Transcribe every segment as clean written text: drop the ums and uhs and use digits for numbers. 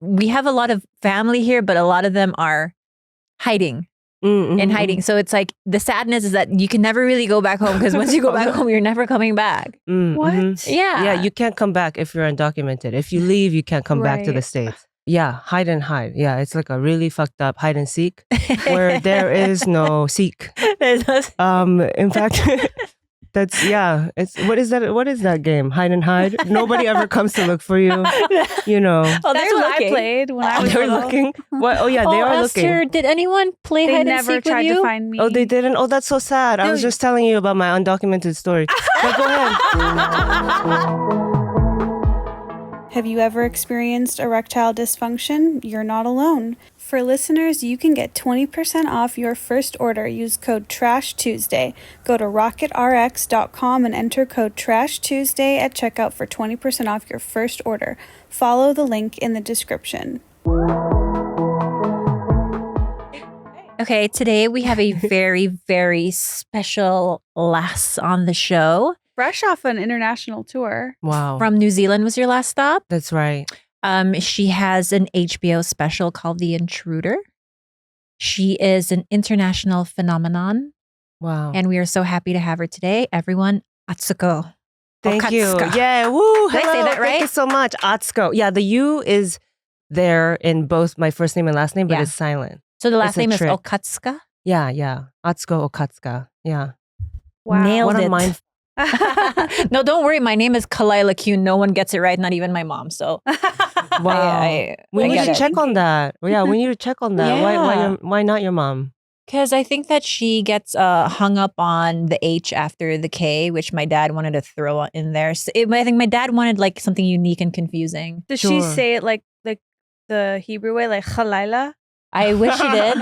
we have a lot of family here, but a lot of them are hiding. In hiding. So it's like the sadness is that you can never really go back home because once you go back home, you're never coming back. What? Yeah. Yeah, you can't come back if you're undocumented. If you leave, you can't come back to the States. Yeah, hide and hide. Yeah, it's like a really fucked up hide and seek where there is no seek. In fact, that's it's what is that game? Hide and hide. Nobody ever comes to look for you. You know. Oh, that's what I played when I was they're little. looking. What? Oh yeah, they are Esther, looking. did anyone play They hide and never seek tried with you? to find me. Oh, they didn't. Oh, that's so sad. I was just telling you about my undocumented story. But go ahead. Have you ever experienced erectile dysfunction? You're not alone. For listeners, you can get 20% off your first order. Use code TRASHTUESDAY. Go to rocketrx.com and enter code TRASHTUESDAY at checkout for 20% off your first order. Follow the link in the description. Okay, today we have a very, very special lass on the show. Fresh off an international tour. Wow. From New Zealand was your last stop. That's right. She has an HBO special called The Intruder. She is an international phenomenon. Wow. And we are so happy to have her today. Everyone, Atsuko Thank you. Okatsuka. Yeah. Woo. Did I say that right? Thank you so much. Atsuko. Yeah, the U is there in both my first name and last name, but Yeah. it's silent. So the last It's a name is trick. Okatsuka? Yeah. Atsuko Okatsuka. Yeah. Wow. Nailed What a it. mind. No, don't worry. My name is Kalila Q. No one gets it right, not even my mom. So Wow. We I need get to it. check on that. Yeah, we need to check on that. Yeah. Why not your mom? Because I think that she gets hung up on the H after the K, which my dad wanted to throw in there. So I think my dad wanted like something unique and confusing. Does she Sure. say it like the Hebrew way, like Khalaila? I wish she did.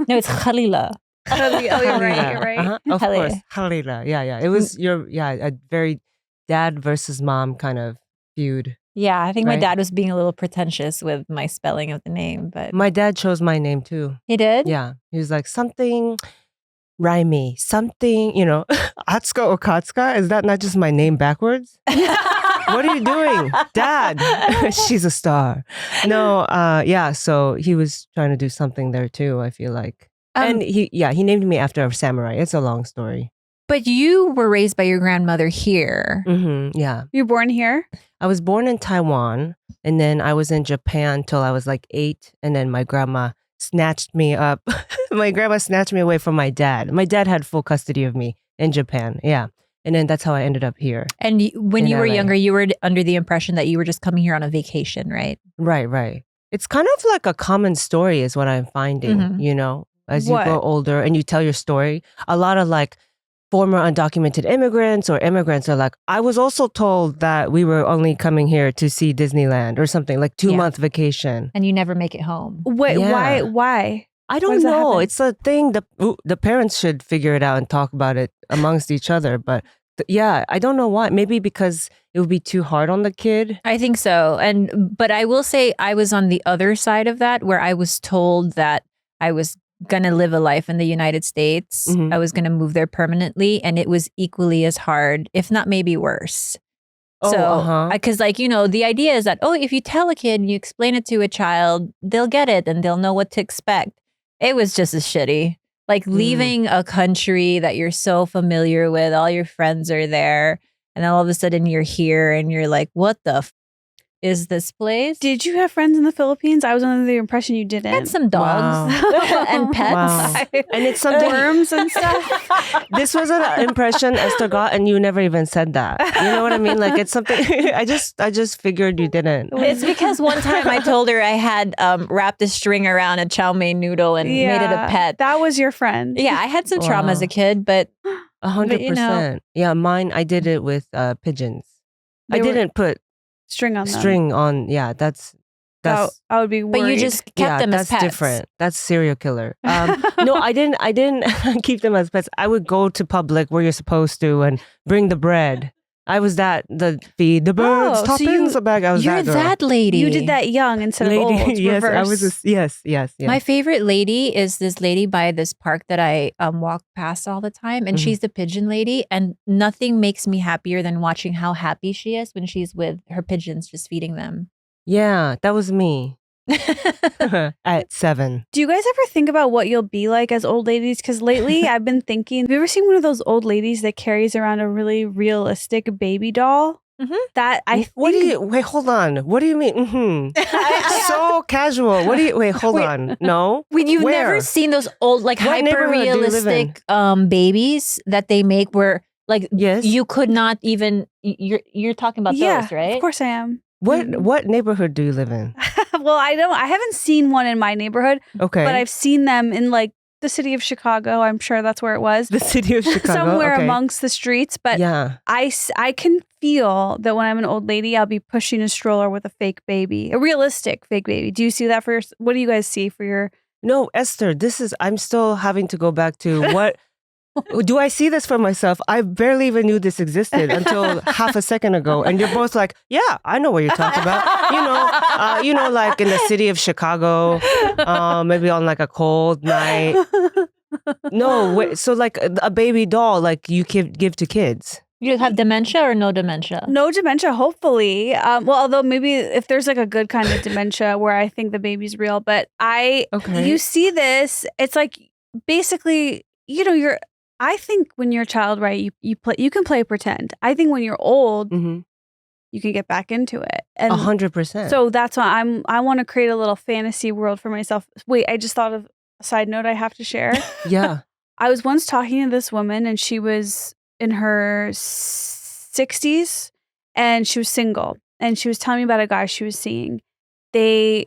No, it's Khalila. Oh, you're right. You're right. Of Halila. course. Halila. Yeah. It was a very dad versus mom kind of feud. Yeah, I think my Right. dad was being a little pretentious with my spelling of the name, but My dad chose my name too. he did. Yeah. He was like, something rhymey, something, Atsuko Okatsuka? Is that not just my name backwards? What are you doing? Dad. She's a star. No, so he was trying to do something there too, I feel like. And he named me after a samurai. It's a long story. But you were raised by your grandmother here. Yeah. You're born here? I was born in Taiwan, and then I was in Japan till I was like 8, and then my grandma snatched me up. My grandma snatched me away from my dad. My dad had full custody of me in Japan. Yeah. And then that's how I ended up here. And when In you were LA. younger, you were under the impression that you were just coming here on a vacation, right? Right. It's kind of like a common story is what I'm finding, Mhm. as you What? grow older and you tell your story. A lot of like former undocumented immigrants or immigrants are like, I was also told that we were only coming here to see Disneyland or something, like 2-month vacation. And you never make it home. Wait, Yeah. why? I Why don't does that know. happen? It's a thing. The parents should figure it out and talk about it amongst each other. But I don't know why. Maybe because it would be too hard on the kid. I think so. But I will say I was on the other side of that where I was told that I was going to live a life in the United States. Mhm. I was going to move there permanently, and it was equally as hard, if not maybe worse. Oh, Because the idea is that, if you tell a kid and you explain it to a child, they'll get it and they'll know what to expect. It was just as shitty. Like leaving a country that you're so familiar with, all your friends are there, and then all of a sudden you're here and you're like, what the is this place? Did you have friends in the Philippines? I was under the impression you didn't. I had some dogs and pets. Wow. And it's something. Worms and stuff. This was an impression Esther got, and you never even said that. You know what I mean? Like it's something. I just figured you didn't. It's because one time I told her I had wrapped a string around a chow mein noodle and made it a pet. That was your friend. Yeah, I had some trauma as a Wow. kid, but 100%. Yeah, mine. I did it with pigeons. They I were- didn't put String on them. string on. Yeah, that's I would be worried. but you just kept them as that's pets. different. That's serial killer. No, I didn't keep them as pets. I would go to public where you're supposed to and bring the bread. I was the feed the birds, Oh, so toppings, a bag. I was You're that girl. that lady. You did that young instead of old. It's yes, I reverse. was. Yes. My favorite lady is this lady by this park that I walk past all the time, and Mhm. she's the pigeon lady. And nothing makes me happier than watching how happy she is when she's with her pigeons, just feeding them. Yeah, that was me. at 7. Do you guys ever think about what you'll be like as old ladies? Because lately I've been thinking, have you ever seen one of those old ladies that carries around a really realistic baby doll? Mhm. That I think... Wait, hold on. What do you mean? So casual. Wait, hold on. No? You've Where? never seen those old, like, What hyper neighborhood do you live in? realistic babies that they make where, like, Yes. you could not even, you're talking about Yeah, those, right? of course I am. What neighborhood do you live in? Well, I haven't seen one in my neighborhood, Okay. but I've seen them in like the city of Chicago. I'm sure that's where it was. The city of Chicago. Somewhere okay. amongst the streets. But Yeah. I can feel that when I'm an old lady, I'll be pushing a stroller with a fake baby, a realistic fake baby. Do you see that for your, what do you guys see for your... No, Esther, I'm still having to go back to what... Do I see this for myself? I barely even knew this existed until half a second ago. And you're both like, yeah, I know what you're talking about. Like in the city of Chicago, maybe on like a cold night. No, wait, so like a baby doll, like you give to kids. You have dementia or no dementia? No dementia, hopefully. Well, although maybe if there's like a good kind of dementia where I think the baby's real. But you see this, it's like basically, I think when you're a child, right, you can play pretend. I think when you're old, you can get back into it. And 100%. So that's why I want to create a little fantasy world for myself. Wait, I just thought of a side note I have to share. Yeah. I was once talking to this woman and she was in her 60s and she was single. And she was telling me about a guy she was seeing. They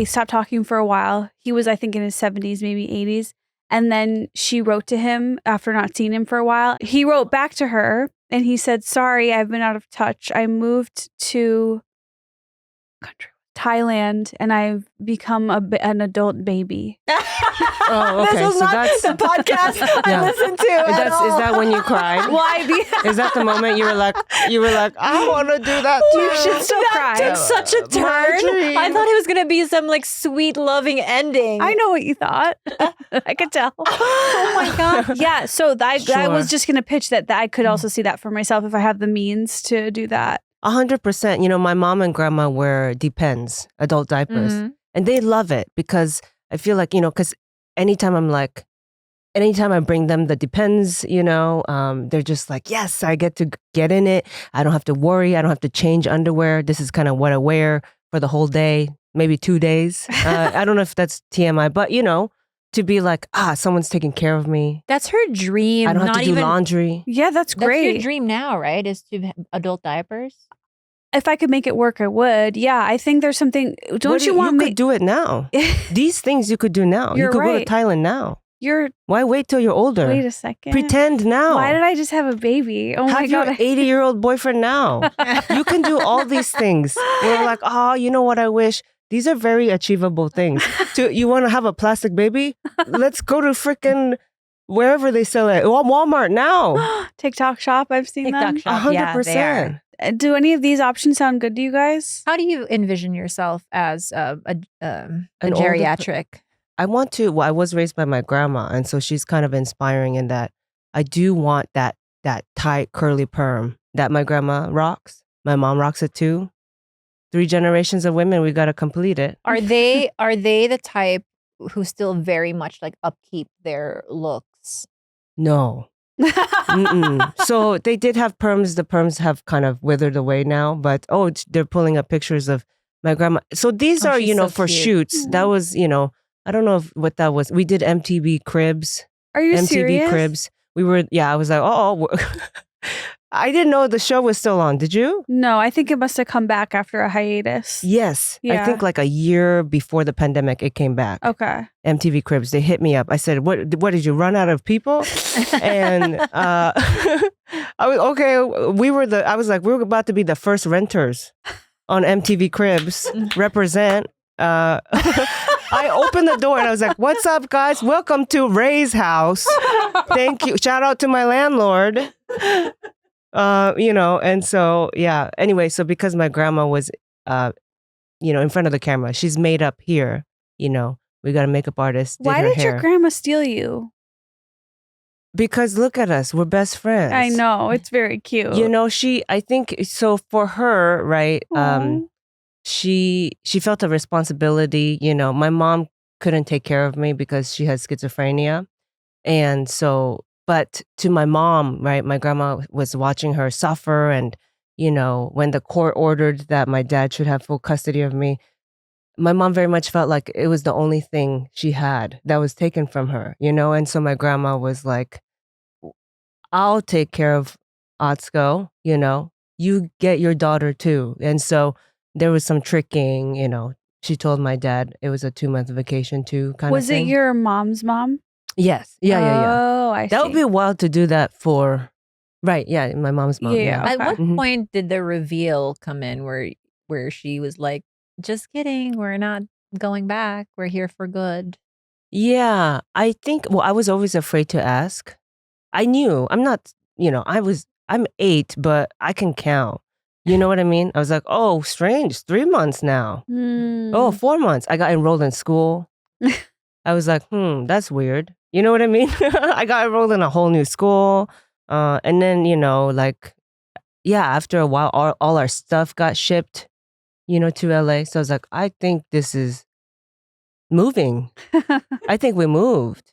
stopped talking for a while. He was, I think, in his 70s, maybe 80s. And then she wrote to him after not seeing him for a while. He wrote back to her and he said, sorry, I've been out of touch. I moved to Thailand and I've become an adult baby. Oh, okay. This is not the podcast I listened to. Is that when you cried? Why? Is that the moment you were like, I want to do that too. You should still cry. That took such a turn. I thought it was going to be some like sweet, loving ending. I know what you thought. I could tell. Oh my God. Yeah. So I Sure. was just going to pitch that I could also see that for myself if I have the means to do that. 100%. My mom and grandma wear Depends, adult diapers. And they love it because I feel like, because anytime I bring them the Depends, they're just like, yes, I get to get in it. I don't have to worry. I don't have to change underwear. This is kind of what I wear for the whole day, maybe 2 days. I don't know if that's TMI, but to be like, someone's taking care of me. That's her dream. I don't have to do laundry. Yeah, that's great. That's your dream now, right? Is to have adult diapers? If I could make it work, I would. Yeah, I think there's something. Don't you want You me? could do it now. These things you could do now. You're you could right. go to Thailand now. You're. Why wait till you're older? Wait a second. Pretend now. Why did I just have a baby? Oh my Have your God. 80-year-old boyfriend now. You can do all these things. We're like, you know what I wish? These are very achievable things. You want to have a plastic baby? Let's go to freaking wherever they sell it. Walmart now. TikTok shop. I've seen TikTok them. shop. 100%. Yeah, they are. Do any of these options sound good to you guys? How do you envision yourself as a An older geriatric? I want to. Well, I was raised by my grandma, and so she's kind of inspiring in that I do want that tight curly perm that my grandma rocks. My mom rocks it too. 3 generations of women, we got to complete it. Are they the type who still very much like upkeep their looks? No. So they did have perms. The perms have kind of withered away now, but they're pulling up pictures of my grandma. So these are, she's so for cute. shoots. That was, I don't know what that was. We did MTV Cribs. Are you MTV serious? Cribs. We were, I was like, I didn't know the show was still on. Did you? No, I think it must have come back after a hiatus. Yes. Yeah. I think like a year before the pandemic, it came back. Okay. MTV Cribs. They hit me up. I said, what did you run out of people? And I was, okay. I was like, we were about to be the first renters on MTV Cribs. Represent. I opened the door and I was like, what's up, guys? Welcome to Ray's house. Thank you. Shout out to my landlord. And so, yeah. Anyway, so because my grandma was, in front of the camera, she's made up here, we got a makeup artist. Why did your grandma steal you? Because look at us, we're best friends. I know, it's very cute. I think, so for her, right, she felt a responsibility. My mom couldn't take care of me because she has schizophrenia. And so, but to my mom, right, my grandma was watching her suffer. And, when the court ordered that my dad should have full custody of me, my mom very much felt like it was the only thing she had that was taken from her, And so my grandma was like, I'll take care of Atsuko, you get your daughter too. And so there was some tricking, she told my dad it was a 2-month vacation too, kind of Was thing. it your mom's mom? Yes. Yeah. Oh, I see. That would be wild to do that for, right. Yeah. My mom's mom. Yeah. At Okay. what point did the reveal come in where she was like, just kidding, we're not going back. We're here for good. Yeah. I think, I was always afraid to ask. I knew I'm not, I'm 8, but I can count. You know what I mean? I was like, oh, strange. 3 months now. Oh, 4 months. I got enrolled in school. I was like, that's weird. You know what I mean? I got enrolled in a whole new school. And then, after a while, all our stuff got shipped, to LA. So I was like, I think this is moving. I think we moved.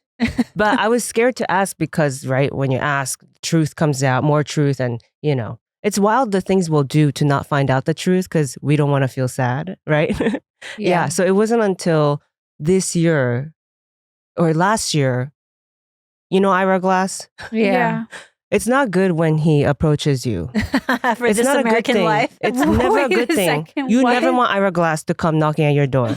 But I was scared to ask because, right, when you ask, truth comes out, more truth. And, it's wild the things we'll do to not find out the truth because we don't want to feel sad, right? Yeah. So it wasn't until this year or last year, Ira Glass? Yeah. It's not good when he approaches you. For It's this not a good American thing. life. It's never a Wait good a thing. second, You what? never want Ira Glass to come knocking at your door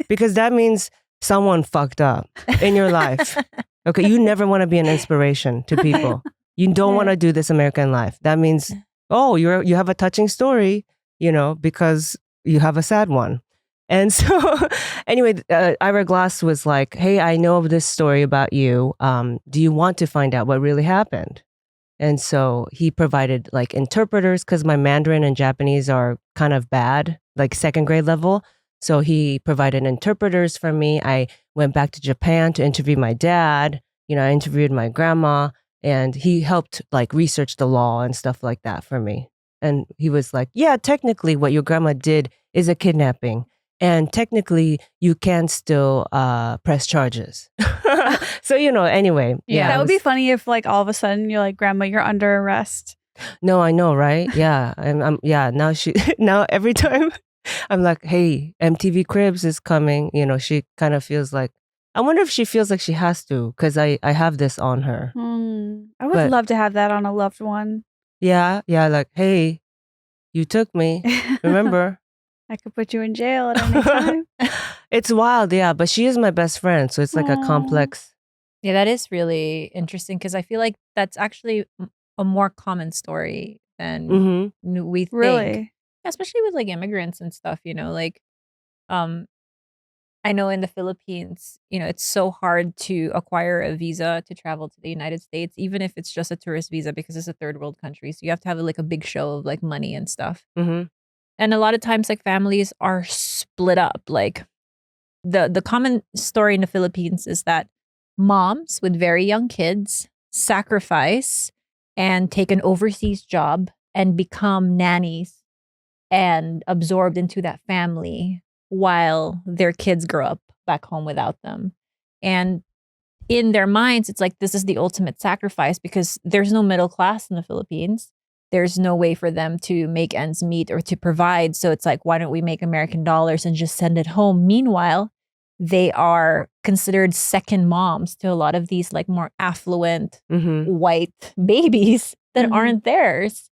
because that means someone fucked up in your life. Okay, you never want to be an inspiration to people. You don't want to do this American life. That means, you have a touching story, because you have a sad one. And so, anyway, Ira Glass was like, hey, I know of this story about you. Do you want to find out what really happened? And so he provided like interpreters because my Mandarin and Japanese are kind of bad, like 2nd grade level. So he provided interpreters for me. I went back to Japan to interview my dad. I interviewed my grandma, and he helped like research the law and stuff like that for me. And he was like, yeah, technically what your grandma did is a kidnapping. And technically you can still press charges. So, anyway. Yeah, That would be funny if like all of a sudden you're like, Grandma, you're under arrest. No, I know, right? Yeah. Now every time I'm like, hey, MTV Cribs is coming. She kind of feels like, I wonder if she feels like she has to because I have this on her. I would But- love to have that on a loved one. Yeah. Like, hey, you took me. Remember? I could put you in jail at any time. It's wild. Yeah. But she is my best friend. So it's like a Aw. complex. Yeah, that is really interesting because I feel like that's actually a more common story than Mm-hmm. we think. Really? Especially with like immigrants and stuff, I know in the Philippines, it's so hard to acquire a visa to travel to the United States, even if it's just a tourist visa because it's a 3rd world country. So you have to have like a big show of like money and stuff. Mm-hmm. And a lot of times like families are split up. Like the common story in the Philippines is that moms with very young kids sacrifice and take an overseas job and become nannies and absorbed into that family while their kids grow up back home without them. And in their minds, it's like, this is the ultimate sacrifice because there's no middle class in the Philippines. There's no way for them to make ends meet or to provide. So it's like, why don't we make American dollars and just send it home? Meanwhile, they are considered second moms to a lot of these like more affluent Mm-hmm. white babies that Mhm. aren't theirs.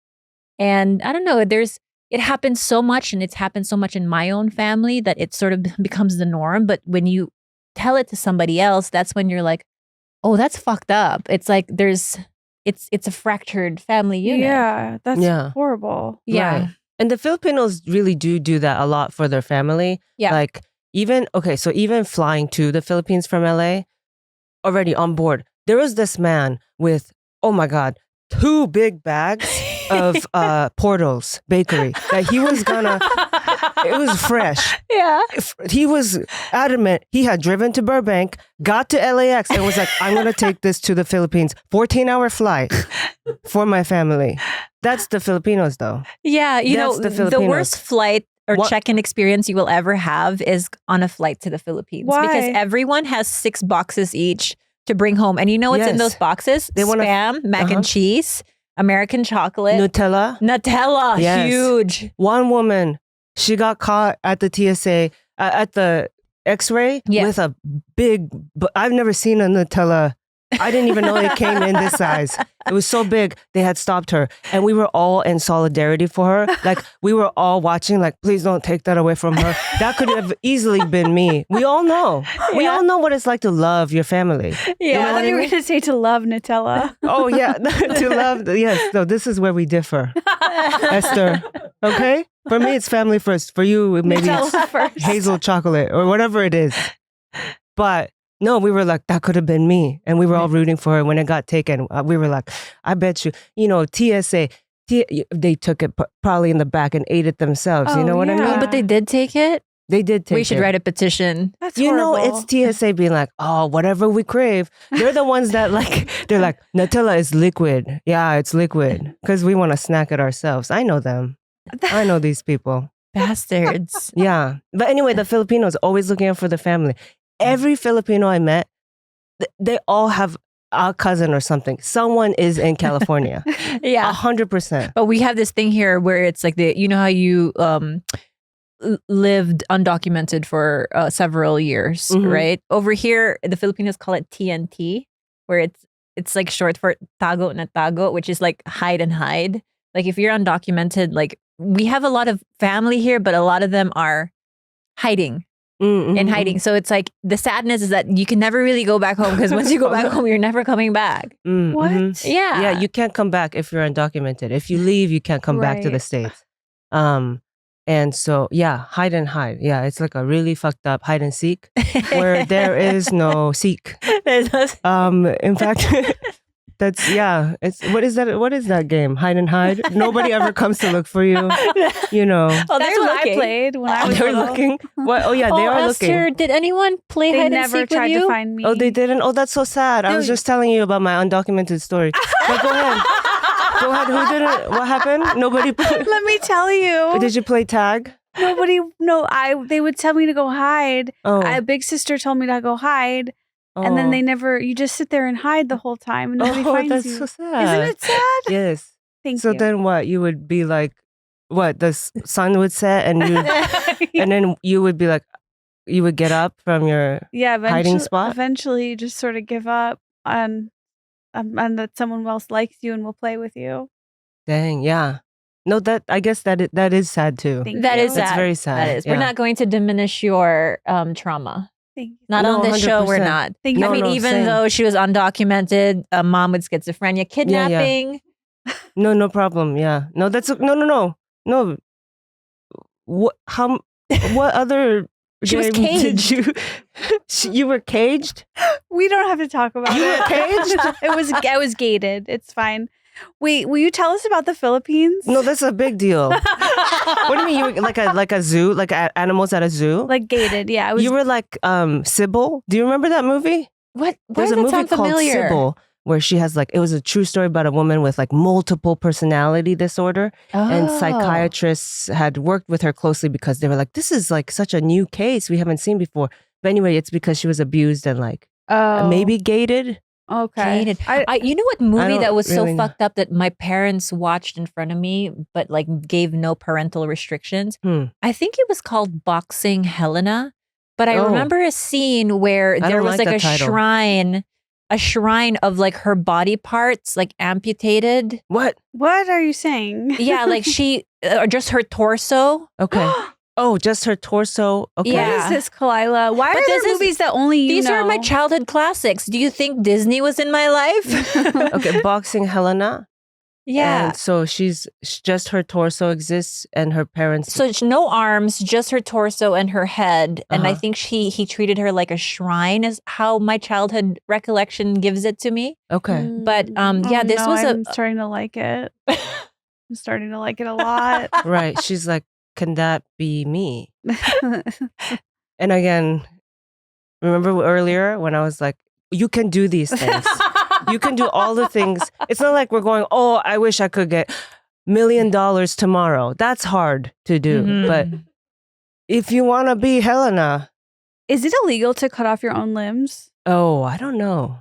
And I don't know, it happens so much, and it's happened so much in my own family that it sort of becomes the norm. But when you tell it to somebody else, that's when you're like, oh, that's fucked up. It's like it's a fractured family unit. Yeah, that's Yeah. horrible. Yeah. Right. And the Filipinos really do that a lot for their family. Yeah. Like even flying to the Philippines from LA, already on board, there was this man with, oh my God, 2 big bags of Portals bakery that he was gonna, it was fresh. Yeah. He was adamant. He had driven to Burbank, got to LAX, and was like, I'm going to take this to the Philippines. 14-hour flight for my family. That's the Filipinos, though. Yeah. That's the The Filipinos. worst flight or What- check-in experience you will ever have is on a flight to the Philippines. Why? Because everyone has 6 boxes each to bring home. And you know what's in Yes. those boxes? They wanna- Spam, mac and cheese, American chocolate, Nutella. Nutella, Yes. huge. One woman, she got caught at the TSA at the X-ray Yeah. with a big. But I've never seen a Nutella. I didn't even know it came in this size. It was so big. They had stopped her, and we were all in solidarity for her. Like we were all watching. Like, please don't take that away from her. That could have easily been me. We all know. We all know what it's like to love your family. Yeah, I thought you were going to say to love Nutella. Oh yeah, to love. Yes, no. This is where we differ, Esther. Okay, for me it's family first. For you, maybe it's Nutella first. hazel chocolate or whatever it is. But no, we were like, that could have been me. And we were all rooting for her. When it got taken, we were like, I bet you, TSA, they took it probably in the back and ate it themselves. You know what I yeah. mean? But they did take it. They did take it. We should write a petition. That's You know, horrible. it's TSA being like, oh, whatever we crave. They're the ones that they're like, Nutella is liquid. Yeah, it's liquid. Because we want to snack it ourselves. I know them. I know these people. Bastards. Yeah. But anyway, the Filipinos always looking out for the family. Every Filipino I met, they all have a cousin or something. Someone is in California. Yeah. 100%. But we have this thing here where it's like you know how you lived undocumented for several years, Mhm. right? Over here, the Filipinos call it TNT, where it's like short for tago na tago, which is like hide and hide. Like if you're undocumented, like we have a lot of family here, but a lot of them are hiding. In hiding. So it's like the sadness is that you can never really go back home because once you go back home, you're never coming back. What? Yeah. Yeah, you can't come back if you're undocumented. If you leave, you can't come back to the Right. States. And so, yeah, hide and hide. Yeah, it's like a really fucked up hide and seek where there is no seek. In fact, that's, yeah. What is that game? Hide and hide? Nobody ever comes to look for you. You know. Oh, That's they're what looking. I played when I was They're little. looking. What? Oh, yeah, they are Esther, looking. did anyone play They hide and never seek tried with you? to find me. Oh, they didn't? Oh, that's so sad. I was Dude. just telling you about my undocumented story. But go ahead. Go ahead. Who didn't? What happened? Nobody. Let me tell you. Did you play tag? Nobody. No, they would tell me to go hide. Oh. A big sister told me to go hide, and then Oh. they never. You just sit there and hide the whole time, and nobody finds that's you. so sad. Isn't it sad? Yes. Thank So you. then what? You would be like, what? The sun would set and you, and then you would be like, you would get up from your yeah, hiding spot? Eventually, you just sort of give up and that someone else likes you and will play with you. dang, yeah. No, I guess that is sad too. Thank That you. is sad. That's very sad. That is. Yeah. We're not going to diminish your trauma. Thank you. Not No, on this show, we're 100%. not. Thank you. I mean, No, even same. though she was undocumented, a mom with schizophrenia, kidnapping. No problem. Yeah. No, that's no. What? What other? She was game did caged. you were caged? We don't have to talk about You it. were caged? I was gated. It's fine. Wait, will you tell us about the Philippines? No, that's a big deal. What do you mean? You were like a zoo, like animals at a zoo? Like gated. Yeah, I was. You were like Sybil. Do you remember that movie? What? Why There's does a that movie sound called familiar? Sybil where she has it was a true story about a woman with like multiple personality disorder. And Oh. psychiatrists had worked with her closely because they were like, this is like such a new case we haven't seen before. But anyway, it's because she was abused and like maybe gated. Okay. Gated. I, You know what movie don't that was so really know. fucked up that my parents watched in front of me, but like gave no parental restrictions? I think it was called Boxing Helena. But I Oh. remember a scene where I there don't was like like that a title. shrine of like her body parts like amputated. What? what are you saying? Yeah, like she or just her torso. Okay. Oh, just her torso. Okay. Yeah. What is this, Kalila? Why But are this there is- movies that only you These know? are my childhood classics. Do you think Disney was in my life? Okay. Boxing Helena. Yeah. And so just her torso exists and her parents. So it's no arms, just her torso and her head. And I Uh-huh. think he treated her like a shrine is how my childhood recollection gives it to me. Okay. But, yeah, this was I'm starting to like it. I'm starting to like it a lot. Right. She's like, can that be me? And again, remember earlier when I was like, you can do these things. You can do all the things. It's not like we're going, oh, I wish I could get $1 million tomorrow. That's hard to do. Mhm. But if you want to be Helena. Is it illegal to cut off your own limbs? Oh, I don't know.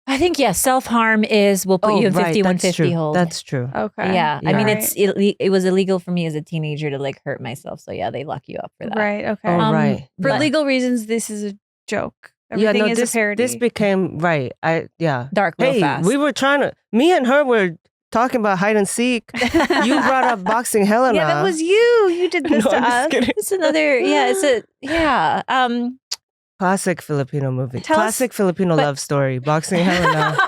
I think, yeah, self-harm will put you in 5150 hold. That's true. Okay. Yeah. I mean, Alright. it was illegal for me as a teenager to like hurt myself. So yeah, they lock you up for that. Right. Okay. Oh, right. For but- legal reasons, this is a joke. Everything is a parody. This became, right. Dark real Hey, fast. we were me and her were talking about hide and seek. You brought up boxing Helena. Yeah, that was you. You did this No, to I'm just us. kidding. It's another, Classic Filipino movie. Tell us- Classic Filipino love story. Boxing Helena.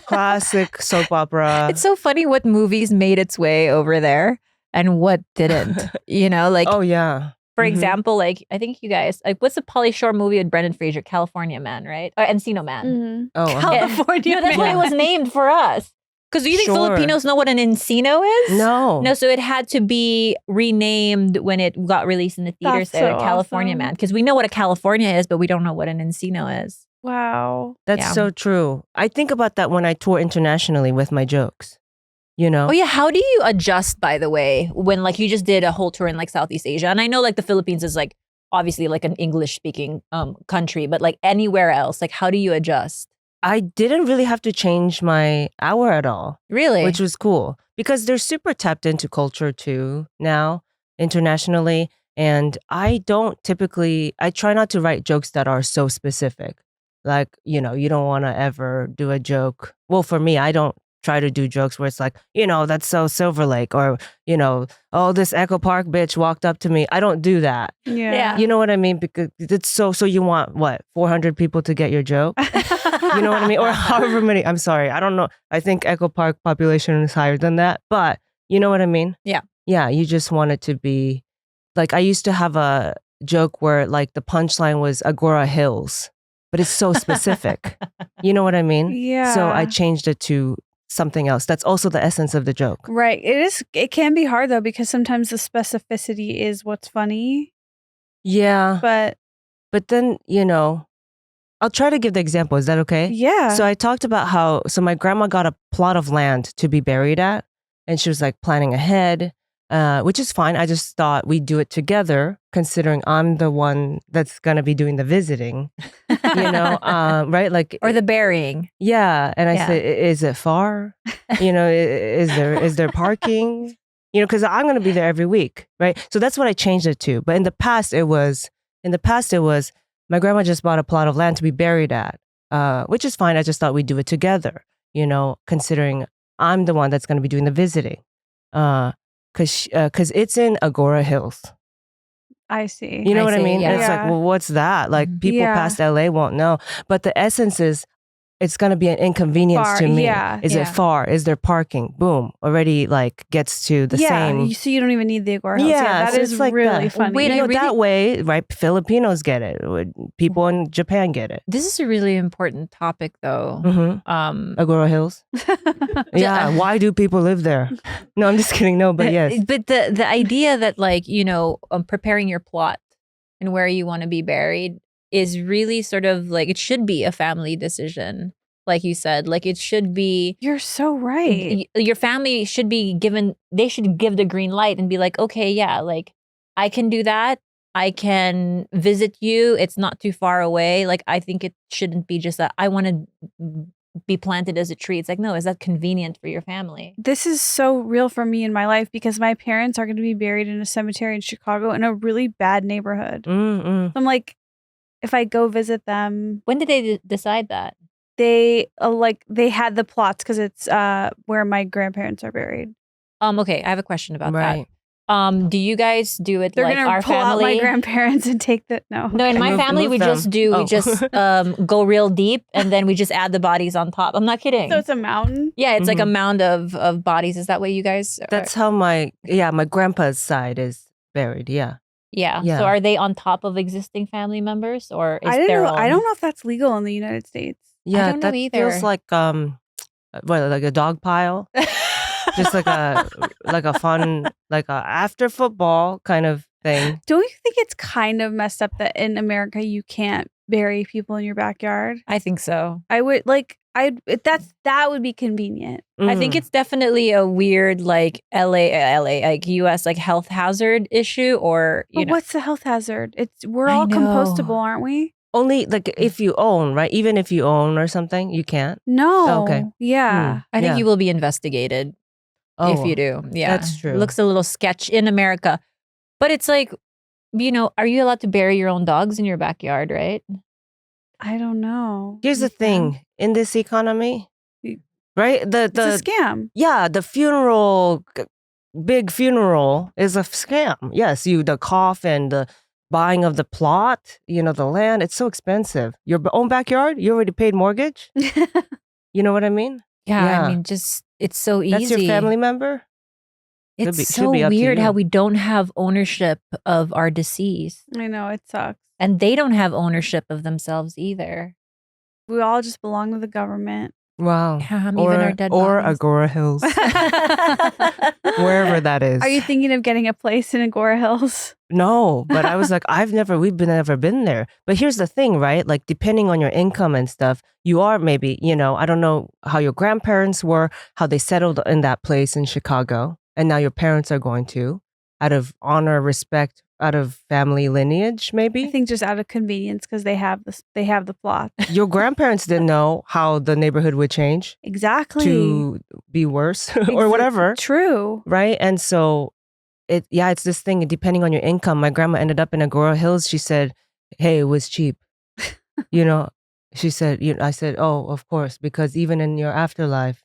Classic soap opera. It's so funny what movies made its way over there and what didn't. Like, Oh, yeah. for Mhm. example, like, I think you guys, like, what's the Pauly Shore movie with Brendan Fraser? California Man, right? Or Encino Man. Mhm. Oh, California. That's what it Man. was named for us. Because do you think Sure. Filipinos know what an Encino is? No. No, so it had to be renamed when it got released in the theaters. That's so California awesome. Man. Because we know what a California is, but we don't know what an Encino is. Wow. That's Yeah. so true. I think about that when I tour internationally with my jokes. Oh yeah, how do you adjust, by the way, when like you just did a whole tour in like Southeast Asia? And I know like the Philippines is like obviously like an English speaking country, but like anywhere else, like how do you adjust? I didn't really have to change my hour at all, Really? which was cool because they're super tapped into culture too now internationally. And I try not to write jokes that are so specific. Like, you don't want to ever do a joke. Well, for me, I don't try to do jokes where it's like, that's so Silver Lake or, oh, this Echo Park bitch walked up to me. I don't do that. Yeah. You know what I mean? Because it's so you want what, 400 people to get your joke? You know what I mean? Or however many. I'm sorry. I don't know. I think Echo Park population is higher than that. But you know what I mean? Yeah. Yeah. You just want it to be like, I used to have a joke where like the punchline was Agora Hills, but it's so specific. You know what I mean? Yeah. So I changed it to something else. That's also the essence of the joke. Right. It can be hard though, because sometimes the specificity is what's funny. Yeah. But then, I'll try to give the example. Is that okay? yeah. So I talked about how, my grandma got a plot of land to be buried at, and she was like planning ahead, which is fine. I just thought we'd do it together, considering I'm the one that's going to be doing the visiting, right? Like, or the burying. yeah. And I Yeah. said, is it far? Is there parking? Because I'm going to be there every week, right? So that's what I changed it to. But in the past it was, my grandma just bought a plot of land to be buried at, which is fine. I just thought we'd do it together, considering I'm the one that's going to be doing the visiting. Because it's in Agora Hills. I see. You know I what I see, mean? yeah. And it's like, Yeah. well, what's that? Like, people Yeah. past LA won't know. But the essence is, it's going to be an inconvenience Far, to me. yeah, Is yeah. it far? Is there parking? Boom. Already like gets to the same. So you don't even need the Agora Hills. Yeah, that so is it's like really that. funny. Wait, That way, right? Filipinos get it. People in Japan get it. This is a really important topic though. Mm-hmm. Agora Hills. Yeah. Why do people live there? No, I'm just kidding. No, but yes. But the idea that like, preparing your plot and where you want to be buried is really sort of like, it should be a family decision. Like you said, like it should be, You're so right. your family should be they should give the green light and be like, okay, yeah, like I can do that. I can visit you. It's not too far away. Like, I think it shouldn't be just that I want to be planted as a tree. It's like, no, is that convenient for your family? This is so real for me in my life because my parents are going to be buried in a cemetery in Chicago in a really bad neighborhood. Mm-mm. So I'm like, if I go visit them, When did they decide that? they had the plots because it's where my grandparents are buried. Okay, I have a question about Right. that. Do you guys do it They're like gonna our pull out family? my grandparents and take the no. No, in my Move- family, move we them. just do. Oh. We just go real deep, and then we just add the bodies on top. I'm not kidding. So it's a mountain. Yeah, it's like a Mhm. mound of bodies. Is that what you guys? That's how my grandpa's side is buried. Yeah. yeah. Yeah. So are they on top of existing family members, or is I don't their know. own? I don't know if that's legal in the United States. Yeah, don't know that either. feels like like a dog pile. Just like a fun, like a after football kind of thing. Don't you think it's kind of messed up that in America you can't bury people in your backyard? I think so. I would like That would be convenient. I think it's definitely a weird like LA like US like health hazard issue or But what's the health hazard? We're I all know. compostable, aren't we? Only like if you own, right? Even if you own or something, you can't. No. Okay. Yeah. I think Yeah. you will be investigated if you do. Yeah. That's true. It looks a little sketch in America. But it's like, are you allowed to bury your own dogs in your backyard, right? I don't know. Here's the thing in this economy, right? It's a scam. Yeah, the big funeral is a scam. Yes, the coffin, the buying of the plot, the land, it's so expensive. Your own backyard, you already paid mortgage. You know what I mean? Yeah. I mean, just it's so easy. That's your family member? It's should so be up to weird you. how we don't have ownership of our deceased. I know, it sucks. And they don't have ownership of themselves either. We all just belong to the government. Wow. Even Or our dead or bodies. Agora Hills, wherever that is. Are you thinking of getting a place in Agora Hills? No, but I was like, we've never been there. But here's the thing, right? Like, depending on your income and stuff, you are maybe, I don't know how your grandparents were, how they settled in that place in Chicago. And now your parents are going to, out of honor, respect, out of family lineage, maybe. I think just out of convenience because they have the plot. Your grandparents didn't know how the neighborhood would change Exactly. to be worse or whatever. True. Right. And so it's this thing, depending on your income. My grandma ended up in Agora Hills. She said, hey, it was cheap. She said, I said, oh, of course, because even in your afterlife,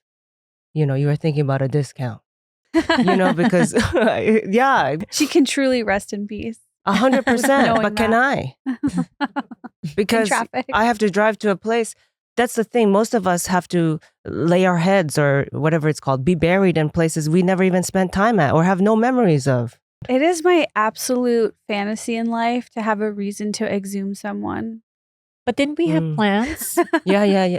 you were thinking about a discount, because yeah. She can truly rest in peace. 100%. But can I? Because traffic. I have to drive to a place. That's the thing. Most of us have to lay our heads or whatever it's called, be buried in places we never even spent time at or have no memories of. It is my absolute fantasy in life to have a reason to exhume someone. But didn't we have plans? Yeah.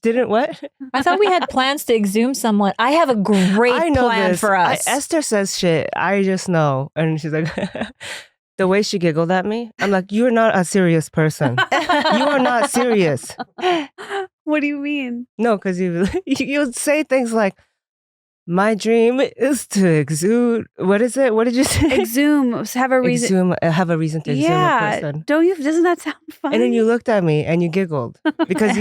Didn't what? I thought we had plans to exhume someone. I have a great plan for us. Esther says shit. I just know. And she's like, the way she giggled at me, I'm like, you're not a serious person. You are not serious. What do you mean? No, because you say things like, my dream is to exude. What is it? What did you say? Exhume. Have a reason. Have a reason to exhume a person. Doesn't that sound fun? And then you looked at me and you giggled because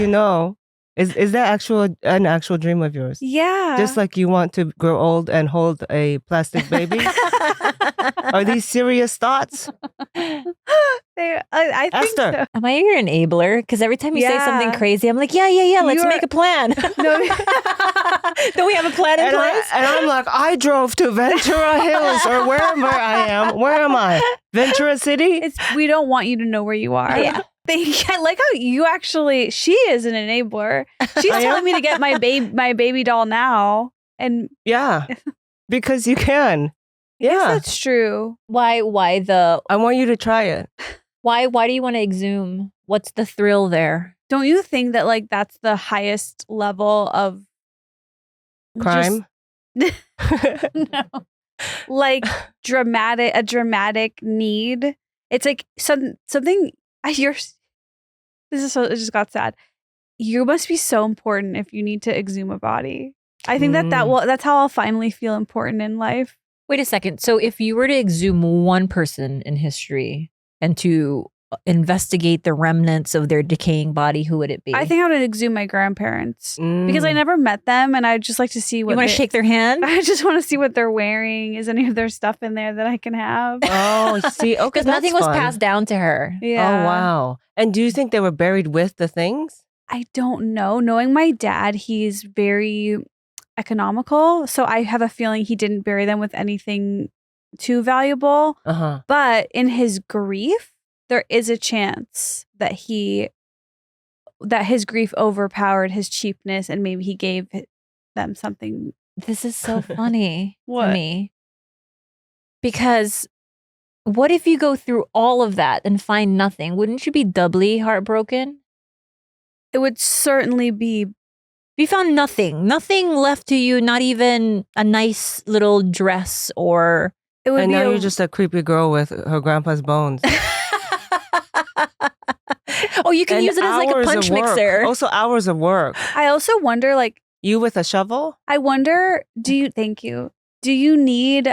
is that an actual dream of yours? Yeah. Just like you want to grow old and hold a plastic baby? Are these serious thoughts? I think Esther. so. Am I your enabler? Because every time you say something crazy, I'm like, yeah, let's make a plan. No. Don't we have a plan in place? And I'm like, I drove to Ventura Hills or wherever I am. Where am I? Ventura City? We don't want you to know where you are. Yeah. I like how she is an enabler. She's telling me to get my baby doll now. And yeah, because you can. Yeah. Yes, that's true. Why I want you to try it. Why do you want to exhume? What's the thrill there? Don't you think that like that's the highest level of crime? No. Like a dramatic need. It's like something it just got sad. You must be so important if you need to exhume a body. I think that's how I'll finally feel important in life. Wait a second. So if you were to exhume one person in history and to investigate the remnants of their decaying body, who would it be? I think I would exhume my grandparents because I never met them and I'd just like to see what you want to shake their hand. I just want to see what they're wearing. Is any of their stuff in there that I can have? Oh, see, okay, because nothing was passed down to her. Yeah. Oh, wow. And do you think they were buried with the things? I don't know. Knowing my dad, he's very economical, so I have a feeling he didn't bury them with anything too valuable. But in his grief, there is a chance that his grief overpowered his cheapness and maybe he gave them something. This is so funny to me. Because what if you go through all of that and find nothing? Wouldn't you be doubly heartbroken? It would certainly be. You found nothing left to you, not even a nice little dress or... And now you're just a creepy girl with her grandpa's bones. Oh, you can And use it as like a hours punch of work. mixer. Also hours of work. I also wonder, like, You with a shovel? I wonder, thank you. Do you need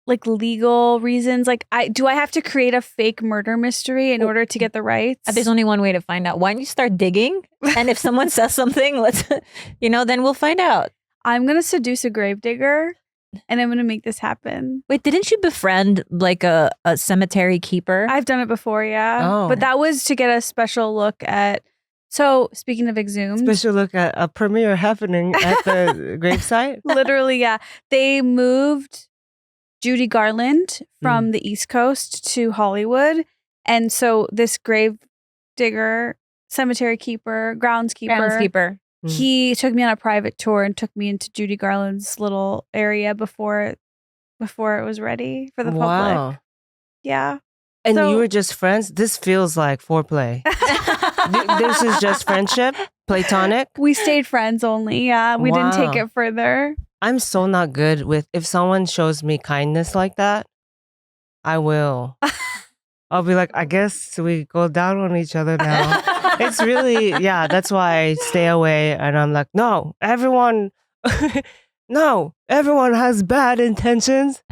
like legal reasons? Like do I have to create a fake murder mystery in order to get the rights? There's only one way to find out. Why don't you start digging? And if someone says something, let's, then we'll find out. I'm going to seduce a gravedigger and I'm going to make this happen. Wait, didn't you befriend like a cemetery keeper? I've done it before, yeah. Oh. But that was to get a special look at. So speaking of exhumed. Special look at a premiere happening at the gravesite? Literally, yeah. They moved Judy Garland from the East Coast to Hollywood. And so this grave digger, cemetery keeper, groundskeeper, he took me on a private tour and took me into Judy Garland's little area before it was ready for the public. Yeah. And you were just friends? This feels like foreplay. This is just friendship? Platonic? We stayed friends only, yeah. We didn't take it further. I'm so not good with, if someone shows me kindness like that, I will. I'll be like, I guess we go down on each other now. It's really, yeah, that's why I stay away. And I'm like, no, everyone has bad intentions.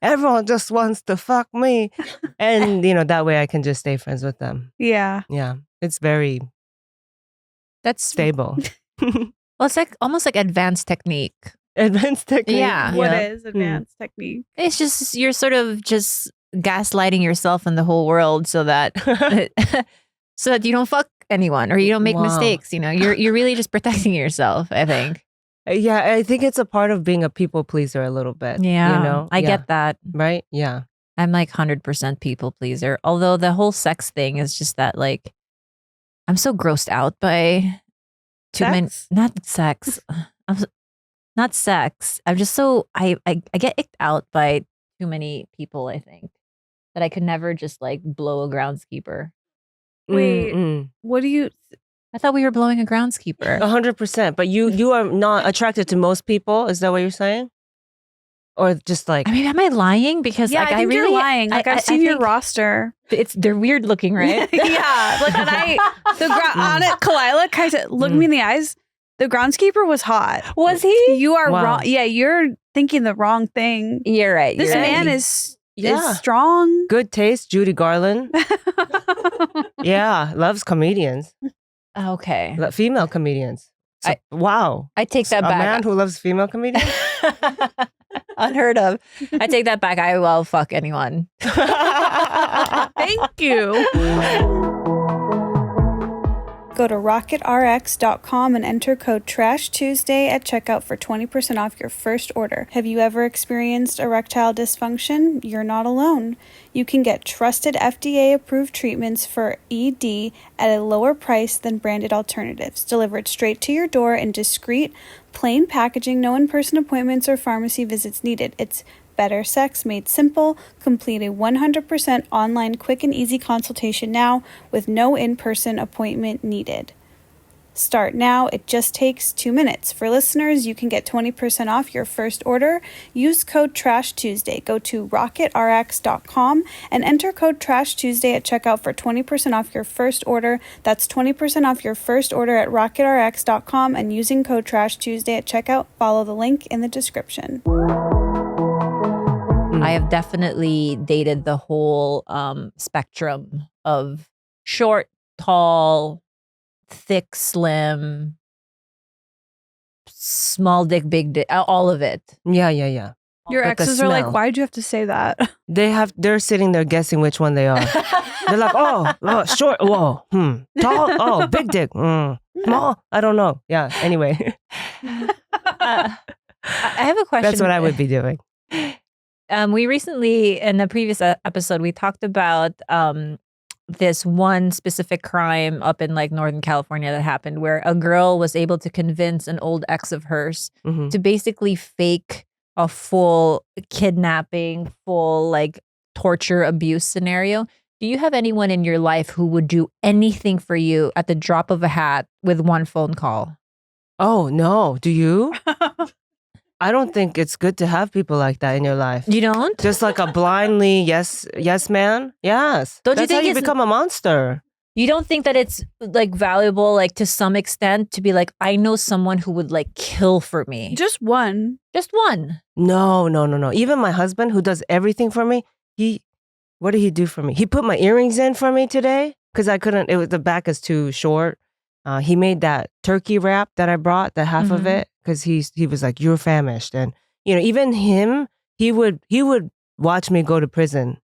Everyone just wants to fuck me. And, that way I can just stay friends with them. Yeah. Yeah. It's very stable. Well, it's like almost like advanced technique. Advanced technique. Yeah. What is advanced technique? It's just, you're sort of just gaslighting yourself and the whole world so that you don't fuck anyone or you don't make mistakes. You're really just protecting yourself, I think. Yeah, I think it's a part of being a people pleaser a little bit. Yeah, I get that. Right? Yeah. I'm like 100% people pleaser. Although the whole sex thing is just that, like, I'm so grossed out by not sex. Not sex. I'm just so, I get icked out by too many people, I think, that I could never just like blow a groundskeeper. Wait, what do you... I thought we were blowing a groundskeeper. 100%. But you are not attracted to most people? Is that what you're saying? Or just like... I mean, am I lying? Because I think you're lying. Like, I've seen your roster. They're weird looking, right? Yeah. Like, and on it, Kalila kind of looked me in the eyes. The groundskeeper was hot. Was he? You are wrong. Yeah, you're thinking the wrong thing. You're right. This man is strong. Good taste, Judy Garland. Yeah, loves comedians. Okay. Female comedians. So, wow. I take that back. A man who loves female comedians? Unheard of. I take that back. I will fuck anyone. Thank you. Go to rocketrx.com and enter code TRASHTUESDAY at checkout for 20% off your first order. Have you ever experienced erectile dysfunction? You're not alone. You can get trusted FDA-approved treatments for ED at a lower price than branded alternatives, delivered straight to your door in discreet, plain packaging, no in-person appointments or pharmacy visits needed. It's better sex made simple. Complete a 100% online quick and easy consultation now with no in-person appointment needed. Start now. It just takes 2 minutes. For listeners, you can get 20% off your first order. Use code TRASHTUESDAY. Go to rocketrx.com and enter code TRASHTUESDAY at checkout for 20% off your first order. That's 20% off your first order at rocketrx.com and using code TRASHTUESDAY at checkout. Follow the link in the description. I have definitely dated the whole spectrum of short, tall, thick, slim, small dick, big dick, all of it. Yeah. Your Like exes are like, why'd you have to say that? They're sitting there guessing which one they are. They're like, oh, short, whoa, tall, oh, big dick, small, I don't know. Yeah, anyway. I have a question. That's what I would be doing. We recently, in a previous episode, we talked about this one specific crime up in like Northern California that happened where a girl was able to convince an old ex of hers to basically fake a full kidnapping, full like torture, abuse scenario. Do you have anyone in your life who would do anything for you at the drop of a hat with one phone call? Oh, no. Do you? I don't think it's good to have people like that in your life. You don't? Just like a blindly yes man. Yes. Don't you That's how think you it's- become a monster. You don't think that it's like valuable, like to some extent, to be like, I know someone who would like kill for me. Just one. Just one. No. Even my husband, who does everything for me, what did he do for me? He put my earrings in for me today because I couldn't. The back is too short. He made that turkey wrap that I brought, the half of it, because he was like, "You're famished," and even him, he would watch me go to prison.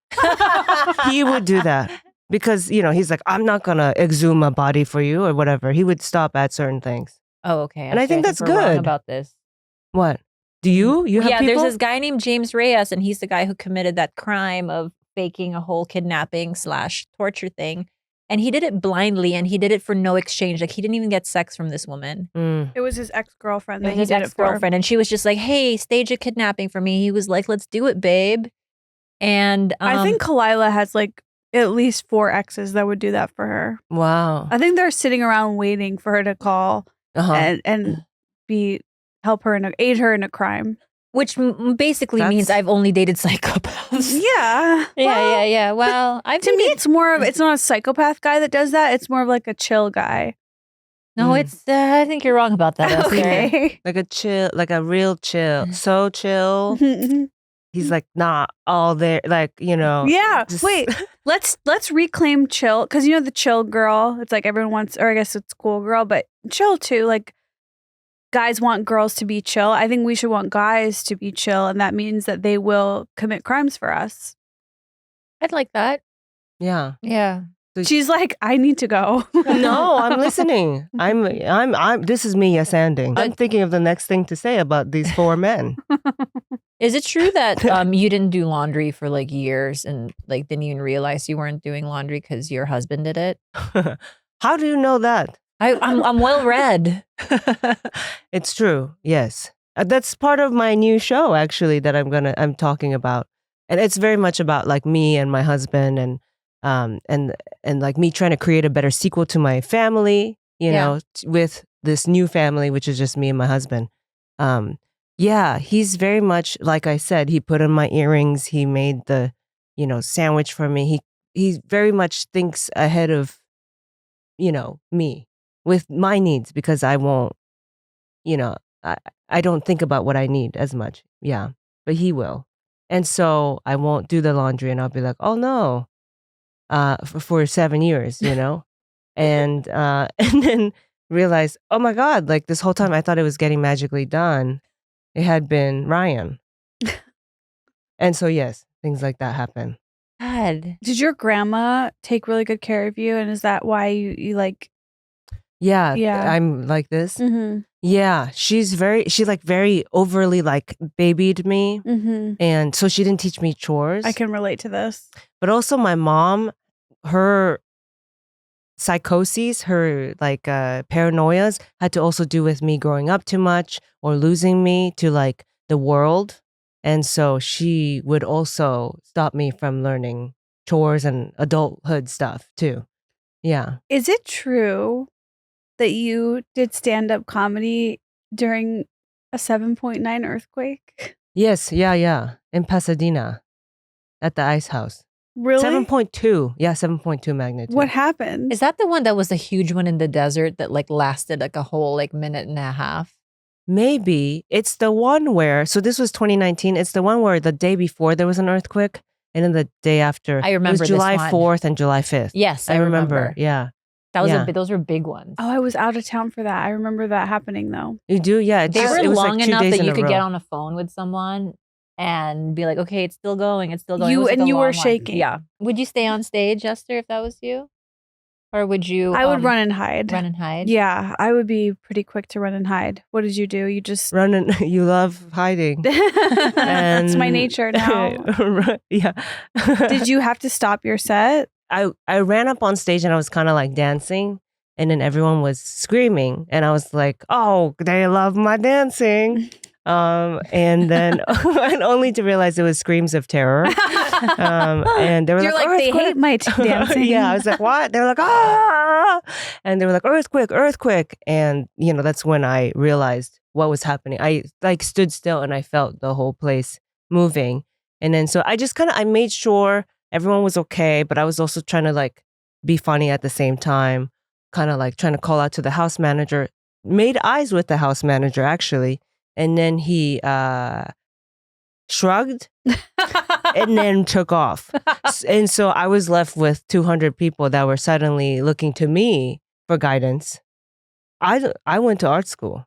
He would do that. Because, he's like, I'm not going to exhume my body for you or whatever. He would stop at certain things. Oh, okay. And I think that's we're wrong good. about this. What? Do you? You have people? There's this guy named James Reyes, and he's the guy who committed that crime of faking a whole kidnapping / torture thing. And he did it blindly, and he did it for no exchange. Like, he didn't even get sex from this woman. It was his ex-girlfriend that he His did it for. ex-girlfriend. And she was just like, hey, stage a kidnapping for me. He was like, let's do it, babe. And I think Kalila has like at least 4 exes that would do that for her. Wow. I think they're sitting around waiting for her to call and help her aid her in a crime. Which basically means I've only dated psychopaths. Yeah. Yeah. Well, to me, it's not a psychopath guy that does that. It's more of like a chill guy. No, it's. I think you're wrong about that. Okay. Like a chill, like a real chill. So chill. He's like not all there, like, Yeah. just- Wait. Let's reclaim chill, because the chill girl. It's like everyone wants, or I guess it's cool girl, but chill too. Like guys want girls to be chill. I think we should want guys to be chill, and that means that they will commit crimes for us. I'd like that. Yeah. Yeah. She's like, I need to go. No, I'm listening. I'm. This is me yes-anding. I'm thinking of the next thing to say about these 4 men. Is it true that you didn't do laundry for like years and like didn't even realize you weren't doing laundry because your husband did it? How do you know that? I'm well read. It's true. Yes, that's part of my new show actually that I'm talking about, and it's very much about like me and my husband and like me trying to create a better sequel to my family. With this new family, which is just me and my husband. Yeah, he's very much, like I said, he put in my earrings. He made the, sandwich for me. He very much thinks ahead of, me with my needs because I won't, I don't think about what I need as much. Yeah, but he will. And so I won't do the laundry and I'll be like, oh no, for 7 years, and then realize, oh my God, like this whole time I thought it was getting magically done. It had been Ryan. And so, yes, things like that happen. God. Did your grandma take really good care of you? And is that why you like... Yeah. Yeah. I'm like this. Mm-hmm. Yeah. She like very overly like babied me. Mm-hmm. And so she didn't teach me chores. I can relate to this. But also my mom, her psychoses, her like paranoias had to also do with me growing up too much or losing me to like the world. And so she would also stop me from learning chores and adulthood stuff too. Yeah. Is it true that you did stand-up comedy during a 7.9 earthquake? Yes. Yeah. In Pasadena at the Ice House. Really? 7.2. Yeah, 7.2 magnitude. What happened? Is that the one that was a huge one in the desert that like lasted like a whole like minute and a half? Maybe. It's the one where, so this was 2019. It's the one where the day before there was an earthquake and then the day after. I remember it was July this one. 4th and July 5th. Yes, I remember. Yeah. That was Yeah. those were big ones. Oh, I was out of town for that. I remember that happening though. You do? Yeah. They were it was long like 2 enough days that in you a could row. get on a phone with someone and be like, okay, it's still going. It's still going. It You was, like, and a you long were one. shaking. Yeah. Would you stay on stage, Esther, if that was you? Or would you I would run and hide. Run and hide? Yeah, I would be pretty quick to run and hide. What did you do? You just... Running. You love hiding. That's my nature now. Yeah. Did you have to stop your set? I ran up on stage and I was kind of like dancing. And then everyone was screaming. And I was like, oh, they love my dancing. And then and only to realize it was screams of terror. And they were You're like, they "Earthquake." hate my dancing. Yeah, I was like, what? They were like, ah! And they were like, earthquake. And, that's when I realized what was happening. I like stood still and I felt the whole place moving. And then so I just I made sure everyone was okay, but I was also trying to like be funny at the same time, kind of like trying to call out to the house manager, made eyes with the house manager actually. And then he shrugged and then took off. And so I was left with 200 people that were suddenly looking to me for guidance. I went to art school.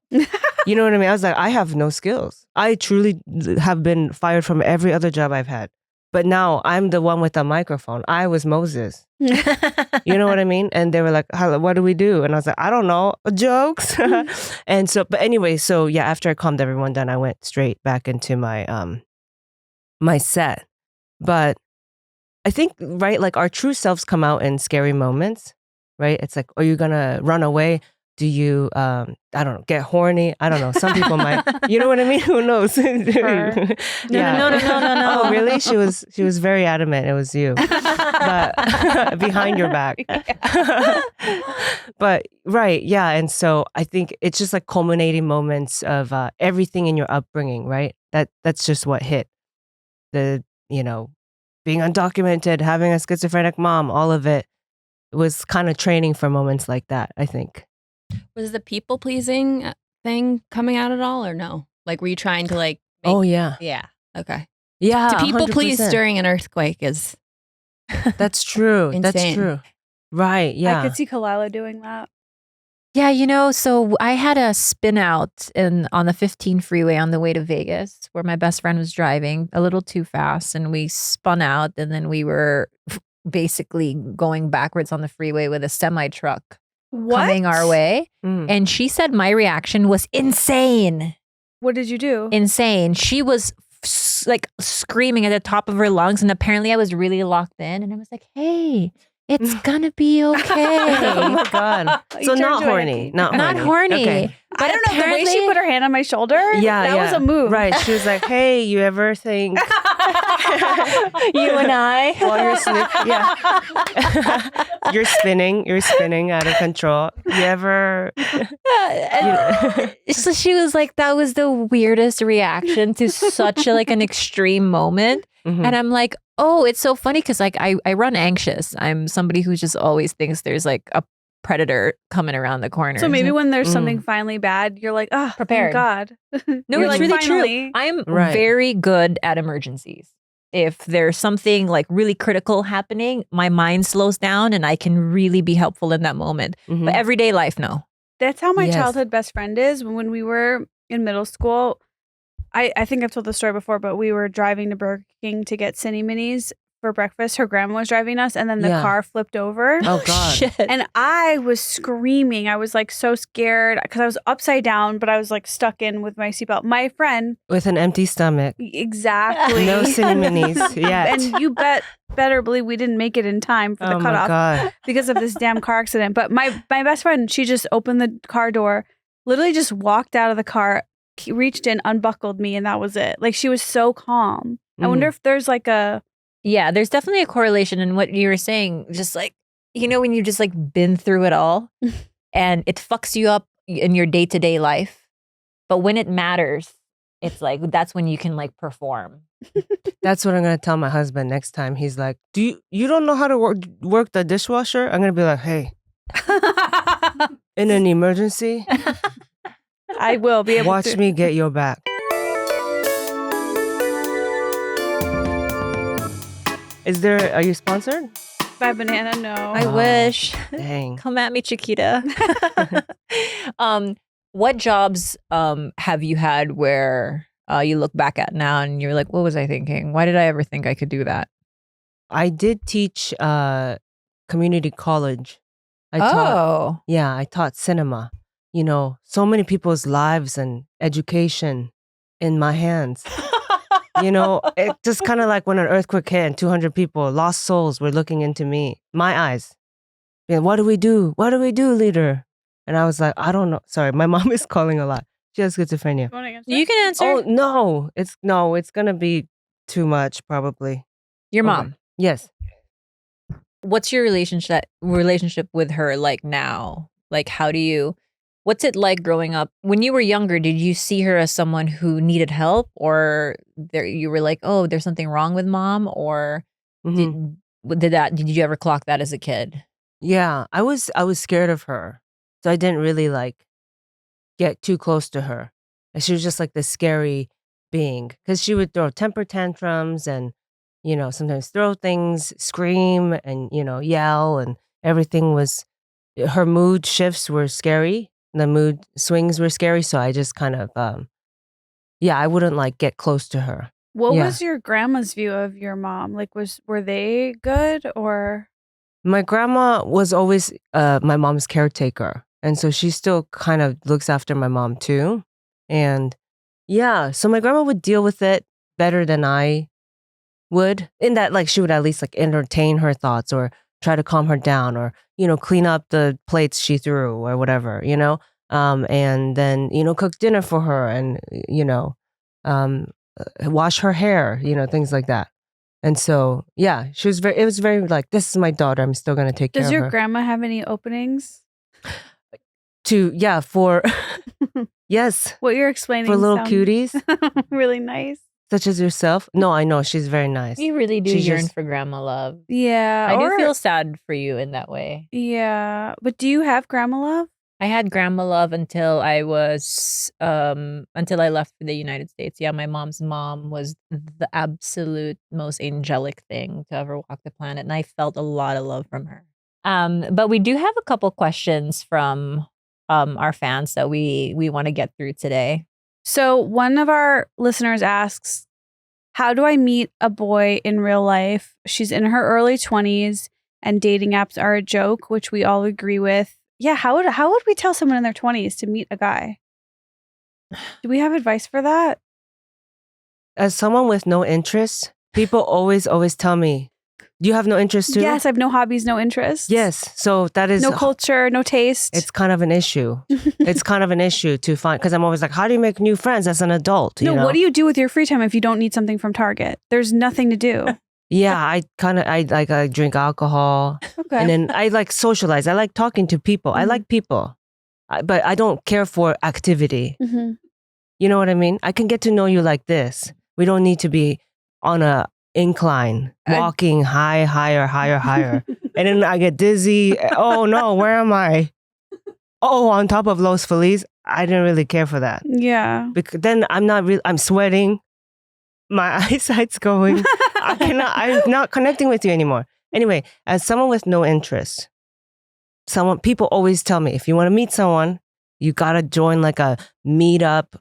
You know what I mean? I was like, I have no skills. I truly have been fired from every other job I've had. But now I'm the one with the microphone. I was Moses. You know what I mean? And they were like, what do we do? And I was like, I don't know, jokes. And so, but anyway, so yeah, after I calmed everyone down, I went straight back into my my set. But I think, right, like our true selves come out in scary moments, right? It's like, are you gonna run away? Do you, I don't know, get horny? I don't know. Some people might, you know what I mean? Who knows? No. Oh, really? She was very adamant. It was you, but behind your back. But right, yeah. And so I think it's just like culminating moments of everything in your upbringing, right? That's just what hit the, being undocumented, having a schizophrenic mom, all of it was kind of training for moments like that, I think. Was the people pleasing thing coming out at all or no? Like, were you trying to like? Oh yeah. Yeah. Okay. Yeah. To people 100%. please during an earthquake is. That's true. That's Insane. true. Right. Yeah. I could see Kalila doing that. Yeah, so I had a spin out on the 15 freeway on the way to Vegas where my best friend was driving a little too fast and we spun out and then we were basically going backwards on the freeway with a semi truck coming our way. And she said my reaction was insane. What did you do? Insane. She was like screaming at the top of her lungs and apparently I was really locked in and I was like, hey, it's gonna be okay. Oh my God. So not horny. Not horny. Okay. But I don't know, the way she put her hand on my shoulder, that was a move. Right. She was like, hey, you ever think you and I while you're you're spinning out of control. You ever So she was like, that was the weirdest reaction to such an extreme moment. Mm-hmm. And I'm like, oh, it's so funny because like I run anxious. I'm somebody who just always thinks there's like a predator coming around the corner. So maybe when there's something finally bad, you're like, oh, prepared. Thank God. No, it's really true. I'm very good at emergencies. If there's something like really critical happening, my mind slows down and I can really be helpful in that moment. Mm-hmm. But everyday life, no. That's how my childhood best friend is. When we were in middle school, I think I've told the story before, but we were driving to Burger King to get Cinny Minis for breakfast. Her grandma was driving us and then the car flipped over. Oh God. Shit. And I was screaming. I was like so scared because I was upside down, but I was like stuck in with my seatbelt. My friend. With an empty stomach. Exactly. No Cinny Minis yet. And you better believe we didn't make it in time for the cutoff because of this damn car accident. But my best friend, she just opened the car door, literally just walked out of the car, reached in, unbuckled me, and that was it. Like she was so calm. I wonder if there's like there's definitely a correlation in what you were saying. Just like, when you just like been through it all and it fucks you up in your day-to-day life. But when it matters, it's like, that's when you can like perform. That's what I'm going to tell my husband next time. He's like, you don't know how to work the dishwasher? I'm going to be like, hey, in an emergency, I will be able watch to. me get your back. Are you sponsored? By Banana, no. I wish. Dang. Come at me, Chiquita. What jobs have you had where you look back at now and you're like, what was I thinking? Why did I ever think I could do that? I did teach community college. I taught cinema. So many people's lives and education in my hands. It just kind of like when an earthquake hit and 200 people, lost souls, were looking into my eyes. What do we do? What do we do, leader? And I was like, I don't know. Sorry, my mom is calling a lot. She has schizophrenia. You can answer. Oh, no. It's going to be too much, probably. Your mom? Yes. What's your relationship with her like now? Like, how do you, What's it like growing up? When you were younger, did you see her as someone who needed help, or you were like, oh, there's something wrong with mom, or Mhm. did you ever clock that as a kid? Yeah, I was scared of her. So I didn't really like get too close to her. And she was just like this scary being cuz she would throw temper tantrums and sometimes throw things, scream and yell and everything was her mood shifts were scary. The mood swings were scary, so I just kind of yeah, I wouldn't like get close to her. What Yeah. was your grandma's view of your mom? Like, were they good or? My grandma was always my mom's caretaker. And so she still kind of looks after my mom too. And yeah, so my grandma would deal with it better than I would, in that like she would at least like entertain her thoughts or try to calm her down or, clean up the plates she threw or whatever. And then, cook dinner for her and, um, wash her hair, things like that. And so, yeah, it was very like, this is my daughter. I'm still going to take care Does of your her. grandma have any openings? For, yes, What you're explaining for little sounds cuties, really nice. such as yourself. No, I know, she's very nice. You really do She yearn just- for grandma love. Yeah. I do or- feel sad for you in that way. Yeah. But do you have grandma love? I had grandma love until I left for the United States. Yeah, my mom's mom was the absolute most angelic thing to ever walk the planet, and I felt a lot of love from her. But we do have a couple questions from our fans that we want to get through today. So one of our listeners asks, how do I meet a boy in real life? She's in her early 20s and dating apps are a joke, which we all agree with. Yeah, how would we tell someone in their 20s to meet a guy? Do we have advice for that? As someone with no interest, people always tell me, do you have no interest too? Yes, I have no hobbies, no interests. Yes. So that is No culture, no taste. It's kind of an issue. It's kind of an issue to find because I'm always like, how do you make new friends as an adult? No, you know? what do you do with your free time if you don't need something from Target? There's nothing to do. Yeah, I drink alcohol Okay. and then I like socialize. I like talking to people. I Mhm. like people, but I don't care for activity. Mhm. You know what I mean? I can get to know you like this. We don't need to be on a incline, walking higher. And then I get dizzy. Oh no, where am I? Oh, on top of Los Feliz. I didn't really care for that. Yeah. Because then I'm sweating. My eyesight's going. I'm not connecting with you anymore. Anyway, as someone with no interest, people always tell me, if you want to meet someone, you got to join like a meetup,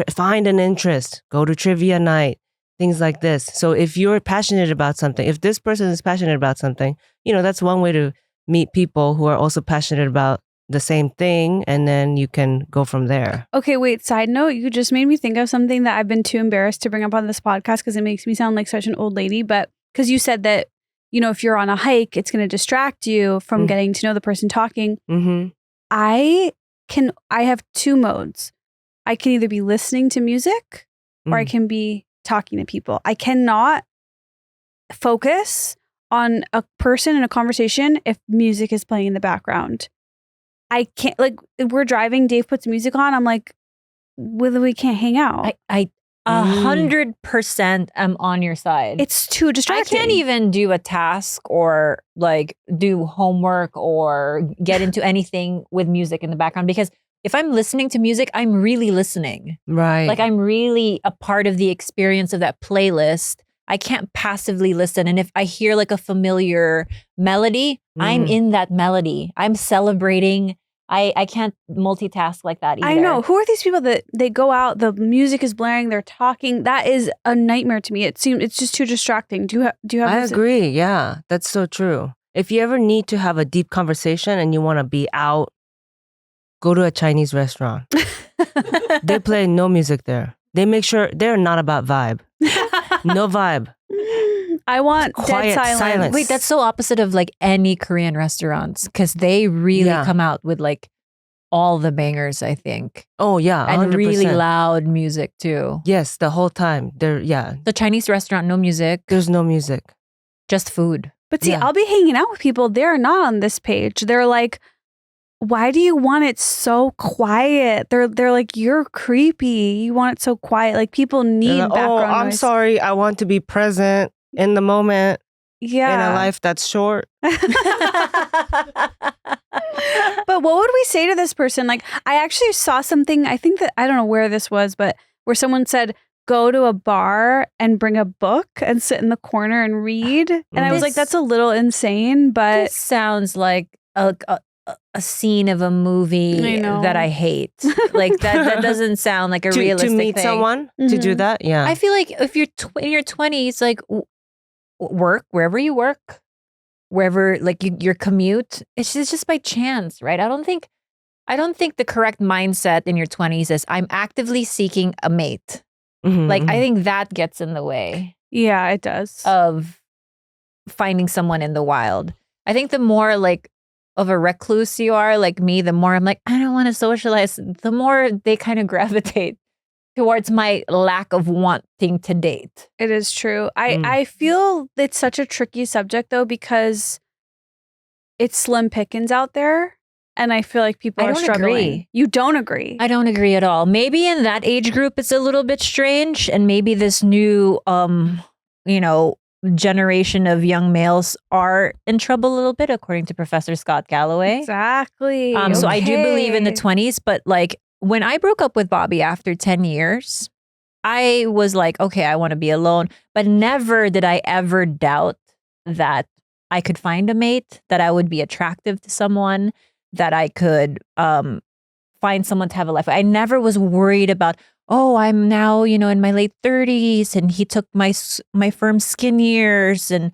find an interest, go to trivia night, things like this. So if you're passionate about something, if this person is passionate about something, that's one way to meet people who are also passionate about the same thing, and then you can go from there. Okay, wait, side note, you just made me think of something that I've been too embarrassed to bring up on this podcast because it makes me sound like such an old lady. But because you said that, if you're on a hike, it's going to distract you from getting to know the person talking. Mm-hmm. I have two modes. I can either be listening to music or I can be talking to people. I cannot focus on a person in a conversation if music is playing in the background. I can't, like, we're driving, Dave puts music on, I'm like, we can't hang out. I 100% am on your side. It's too distracting. I can't even do a task or like do homework or get into anything with music in the background, because if I'm listening to music, I'm really listening. Right. Like I'm really a part of the experience of that playlist. I can't passively listen. And if I hear like a familiar melody, I'm in that melody. I'm celebrating. I can't multitask like that either. I know. Who are these people that they go out, the music is blaring, they're talking? That is a nightmare to me. It's just too distracting. Do you have I agree. Yeah, that's so true. If you ever need to have a deep conversation and you want to be out, go to a Chinese restaurant. They play no music there. They make sure they're not about vibe. No vibe. I want Quiet dead silence. Wait, that's so opposite of like any Korean restaurants, because they really come out with like all the bangers, I think. Oh yeah, 100%. And really loud music too. Yes, the whole time. The Chinese restaurant, no music. There's no music. Just food. But see, I'll be hanging out with people. They're not on this page. They're like, why do you want it so quiet? They're like, you're creepy. You want it so quiet. Like people need Like, background I'm noise. sorry. I want to be present in the moment Yeah. in a life that's short. But what would we say to this person? Like, I actually saw something, I think that, I don't know where this was, but where someone said, go to a bar and bring a book and sit in the corner and read. And I was like, that's a little insane, but This sounds like a scene of a movie that I hate. Like that doesn't sound like a realistic to meet thing. someone to do that. Yeah. I feel like if you're in your 20s, like work wherever you work, wherever like your commute, it's just by chance, right? I don't think the correct mindset in your 20s is I'm actively seeking a mate. Like I think that gets in the way. Yeah, it does. Of finding someone in the wild. I think the more like of a recluse you are, like me, the more I'm like, I don't want to socialize. The more they kind of gravitate towards my lack of wanting to date. It is true. I feel it's such a tricky subject though, because it's slim pickings out there. And I feel like people are struggling. Agree. You don't agree? I don't agree at all. Maybe in that age group, it's a little bit strange. And maybe this new, generation of young males are in trouble a little bit, according to Professor Scott Galloway. Exactly. So I do believe in the 20s. But like when I broke up with Bobby after 10 years, I was like, okay, I want to be alone. But never did I ever doubt that I could find a mate, that I would be attractive to someone, that I could find someone to have a life. I never was worried about, oh, I'm now, in my late 30s and he took my firm skin years and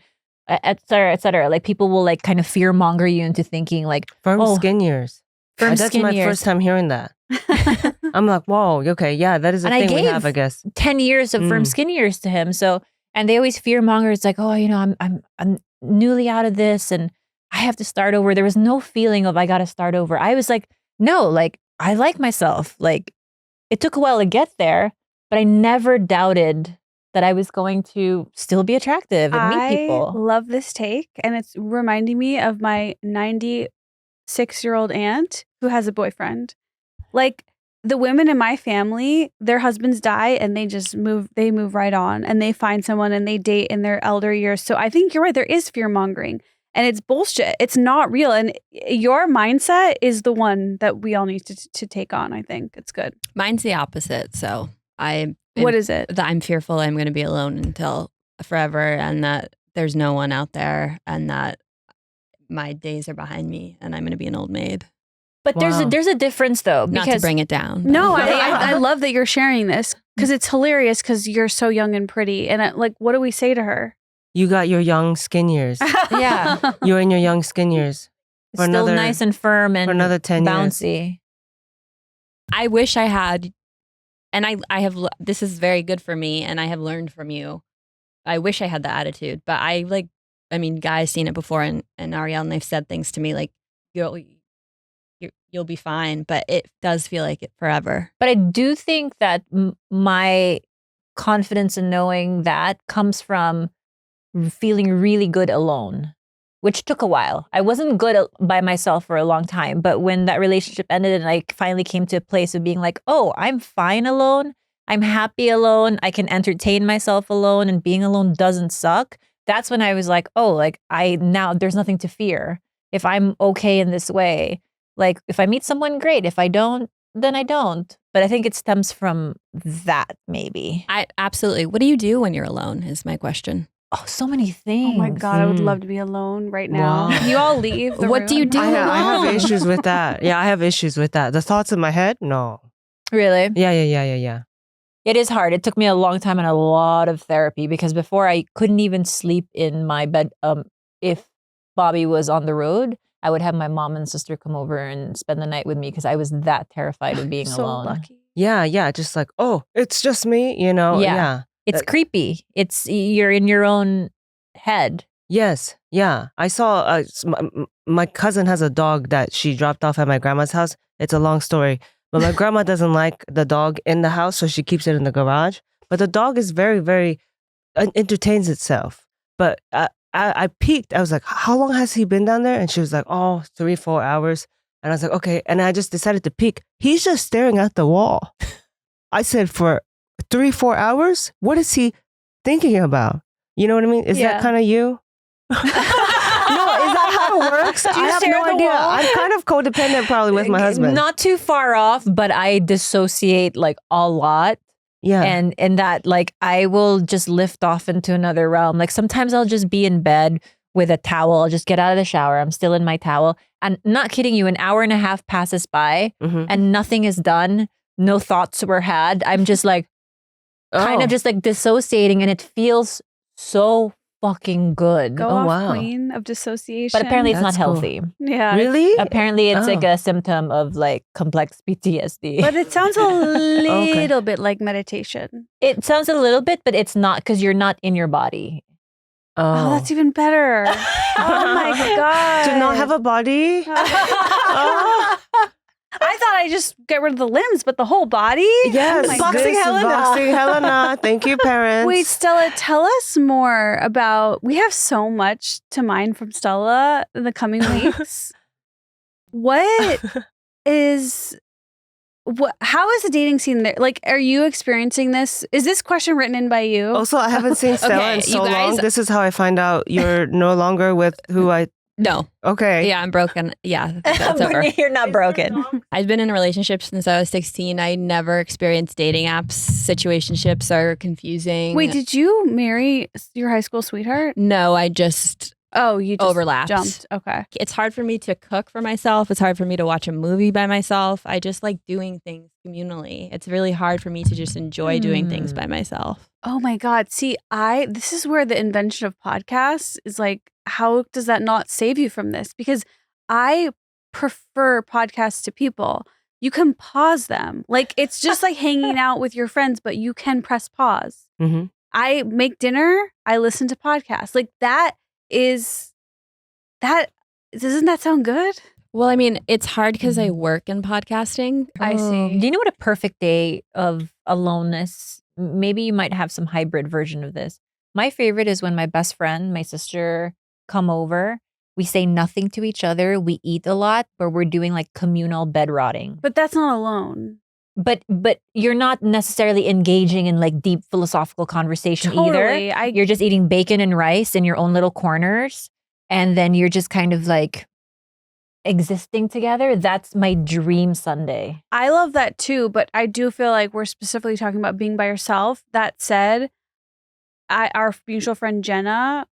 et cetera, et cetera. Like people will like kind of fear monger you into thinking like firm skin years. That's my first time hearing that. I'm like, whoa, okay, yeah, that is a thing we have, I guess. 10 years of firm skin years to him. So, and they always fear monger. It's like, oh, I'm newly out of this and I have to start over. There was no feeling of I got to start over. I was like, no, like I like myself. Like it took a while to get there, but I never doubted that I was going to still be attractive and meet people. I love this take. And it's reminding me of my 96-year-old aunt who has a boyfriend. Like the women in my family, their husbands die and they move right on and they find someone and they date in their elder years. So I think you're right. There is fear mongering. And it's bullshit. It's not real. And your mindset is the one that we all need to take on, I think. It's good. Mine's the opposite. So what is it? That I'm fearful I'm going to be alone until forever and that there's no one out there and that my days are behind me and I'm going to be an old maid. But there's a difference though. Not to bring it down. No, I love that you're sharing this because it's hilarious because you're so young and pretty. And what do we say to her? You got your young skin years. Yeah. You're in your young skin years. For still nice and firm and for another 10 bouncy. Years. I wish I had, and I have, this is very good for me and I have learned from you. I wish I had the attitude, but guys seen it before and Ariel and they've said things to me like, you'll be fine, but it does feel like it forever. But I do think that my confidence in knowing that comes from feeling really good alone, which took a while. I wasn't good by myself for a long time, but when that relationship ended and I finally came to a place of being like, oh, I'm fine alone. I'm happy alone. I can entertain myself alone and being alone doesn't suck. That's when I was like, oh, like now there's nothing to fear. If I'm okay in this way, like if I meet someone, great. If I don't, then I don't. But I think it stems from that maybe. Absolutely. What do you do when you're alone is my question. Oh, so many things. Oh my God, I would love to be alone right now. Wow. You all leave. What do you do? I have issues with that. Yeah, I have issues with that. The thoughts in my head, no. Really? Yeah. It is hard. It took me a long time and a lot of therapy because before I couldn't even sleep in my bed. If Bobby was on the road, I would have my mom and sister come over and spend the night with me because I was that terrified of being alone. Lucky. Yeah. Just like, oh, it's just me, Yeah. It's creepy. You're in your own head. Yes. Yeah. I saw my cousin has a dog that she dropped off at my grandma's house. It's a long story, but my grandma doesn't like the dog in the house, so she keeps it in the garage. But the dog is very, very entertains itself. But I peeked. I was like, how long has he been down there? And she was like, 3-4 hours. And I was like, okay. And I just decided to peek. He's just staring at the wall. I said, for 3-4 hours? What is he thinking about? You know what I mean? Is that kind of you? No, is that how it works? I have no idea. I'm kind of codependent probably with my husband. Not too far off, but I dissociate like a lot. Yeah. And that like I will just lift off into another realm. Like sometimes I'll just be in bed with a towel. I'll just get out of the shower. I'm still in my towel. And not kidding you, an hour and a half passes by and nothing is done. No thoughts were had. I'm just like kind of just like dissociating, and it feels so fucking good. Go off, queen of dissociation. But apparently it's not healthy. Yeah. Really? Apparently it's like a symptom of like complex PTSD. But it sounds a little bit like meditation. It sounds a little bit, but it's not, because you're not in your body. Oh, that's even better. Oh my God. To not have a body? I thought I just get rid of the limbs, but the whole body? Yes. Oh Boxing Helena. Boxing Helena. Thank you, parents. Wait, Stella, tell us more about, we have so much to mine from Stella in the coming weeks. How is the dating scene there? Like, are you experiencing this? Is this question written in by you? Also, I haven't seen Stella in so long. This is how I find out you're no longer with who I... No. Okay. Yeah, I'm broken. Yeah, that's over. You're not broken. I've been in a relationship since I was 16. I never experienced dating apps. Situationships are confusing. Wait, did you marry your high school sweetheart? No, I just... Oh, you just overlapped. Jumped. Okay. It's hard for me to cook for myself. It's hard for me to watch a movie by myself. I just like doing things communally. It's really hard for me to just enjoy doing things by myself. Oh my God. See, this is where the invention of podcasts is like, how does that not save you from this? Because I prefer podcasts to people. You can pause them. Like, it's just like hanging out with your friends, but you can press pause. Mm-hmm. I make dinner. I listen to podcasts. Like doesn't that sound good? Well, I mean, it's hard because I work in podcasting. I see. Do you know what a perfect day of aloneness? Maybe you might have some hybrid version of this. My favorite is when my best friend, my sister, come over. We say nothing to each other. We eat a lot, but we're doing like communal bed rotting. But that's not alone. But you're not necessarily engaging in like deep philosophical conversation either. You're just eating bacon and rice in your own little corners. And then you're just kind of like existing together. That's my dream Sunday. I love that too, but I do feel like we're specifically talking about being by yourself. That said, our mutual friend Jenna,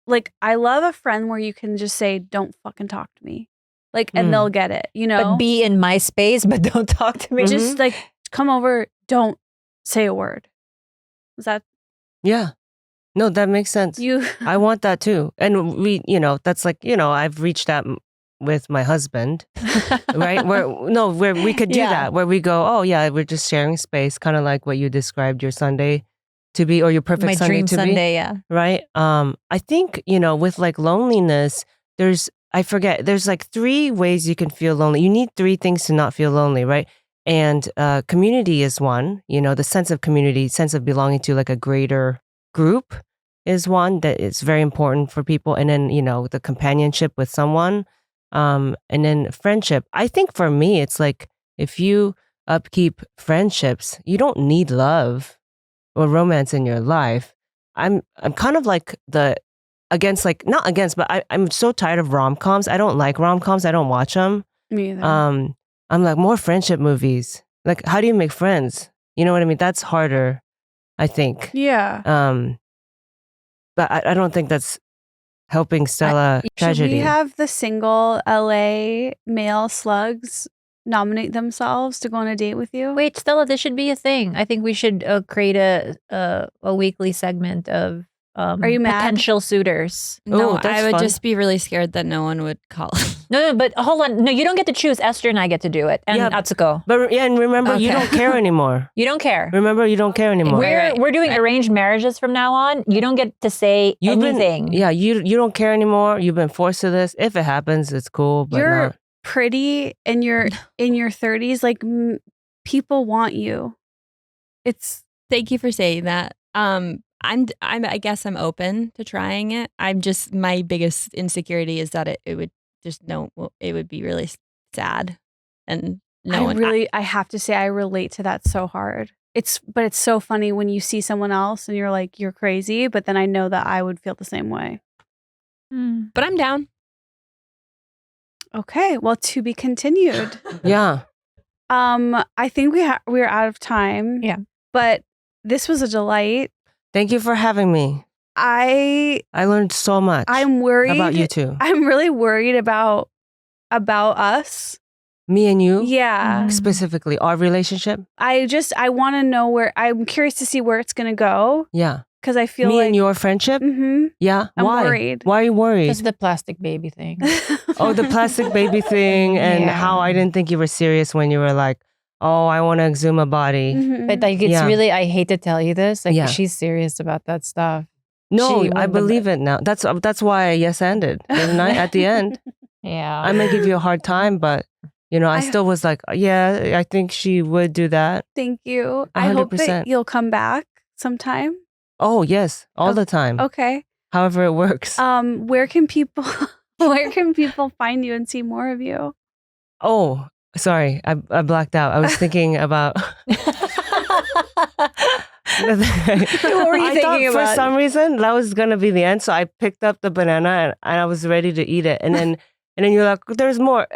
like, I love a friend where you can just say, don't fucking talk to me. Like, and they'll get it, you know? But be in my space, but don't talk to me. Just like, come over, don't say a word. Is that? Yeah. No, that makes sense. I want that too. And we, that's like, I've reached that with my husband, right? Where we could do that, where we go, oh yeah, we're just sharing space, kind of like what you described your Sunday to be, or your perfect Sunday to be. My dream Sunday, yeah. Right? I think, with like loneliness, there's like 3 ways you can feel lonely. You need 3 things to not feel lonely, right? And community is one, the sense of community, sense of belonging to like a greater group is one that is very important for people. And then, the companionship with someone. And then friendship. I think for me, it's like, if you upkeep friendships, you don't need love or romance in your life. I'm kind of like not against, but I'm so tired of rom-coms. I don't like rom-coms. I don't watch them. Me either. I'm like, more friendship movies. Like, how do you make friends? You know what I mean? That's harder, I think. Yeah. But I don't think that's helping Stella tragedy. Should we have the single LA male slugs nominate themselves to go on a date with you? Wait, Stella, this should be a thing. I think we should create a weekly segment of Are you mad? Potential suitors. No, that's I would fun. just be really scared that no one would call. No, but hold on. No, you don't get to choose. Esther and I get to do it. And Atsuko. But and remember, you don't care anymore. You don't care. Remember, you don't care anymore. We're doing arranged marriages from now on. You don't get to say anything. You don't care anymore. You've been forced to this. If it happens, it's cool. But you're pretty and you're in your 30s. Like, people want you. Thank you for saying that. I guess I'm open to trying it. I'm just, my biggest insecurity is that it would just it would be really sad. And no one I have to say, I relate to that so hard. But it's so funny when you see someone else and you're like, you're crazy. But then I know that I would feel the same way. But I'm down. Okay, well, to be continued. Yeah. I think we're out of time. Yeah. But this was a delight. Thank you for having me. I learned so much. I'm worried about you too. I'm really worried about us. Me and you? Yeah. Specifically, our relationship? I want to know I'm curious to see where it's going to go. Yeah. Because I feel Me like. and your friendship? Mm-hmm. Yeah. I'm Why? worried. Why are you worried? Just the plastic baby thing. Oh, the plastic baby thing and Yeah. how I didn't think you were serious when you were like, oh, I want to exhume a body. Mhm. But like, it's Yeah. really, I hate to tell you this. Like, Yeah. she's serious about that stuff. No, She I wouldn't believe it now. That's why I yes-ended. Didn't I? At the end, Yeah. I may give you a hard time, but you know, I still was like, yeah, I think she would do that. Thank you. I hope that 100%. you'll come back sometime. Oh, yes, all the time. Okay. However it works. Where can people find you and see more of you? Oh, sorry, I blacked out. I was thinking about. What were you I thinking thought about? for some reason that was gonna be the end, so I picked up the banana and I was ready to eat it, and then you're like, "There's more."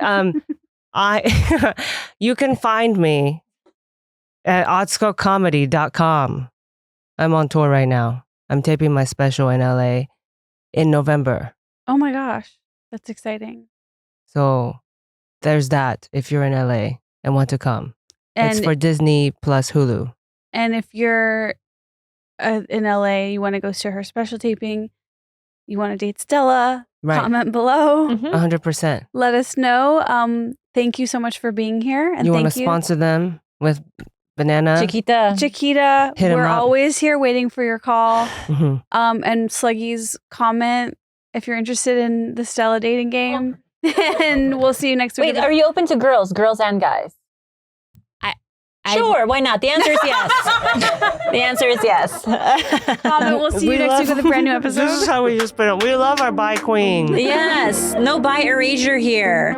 You can find me at ATUSKOcomedy.com. I'm on tour right now. I'm taping my special in LA in November. Oh my gosh. That's exciting. So there's that if you're in LA and want to come. It's And for Disney plus Hulu. and if you're in LA, you want to go to her special taping, you want to date Stella, Right. comment below. Mhm. 100%. Let us know. Thank you so much for being here. And You want thank to you. sponsor them with banana? Chiquita. Chiquita, Hit 'em we're up. always here waiting for your call. Mhm. And Sluggy's comment if you're interested in the Stella dating game. And we'll see you next week. Wait, are you open to girls and guys? Sure, why not? The answer is yes. The answer is yes. Comment. We'll see you next week with a brand new episode. This is how we just put it. We love our bi queen. Yes, no bi erasure here.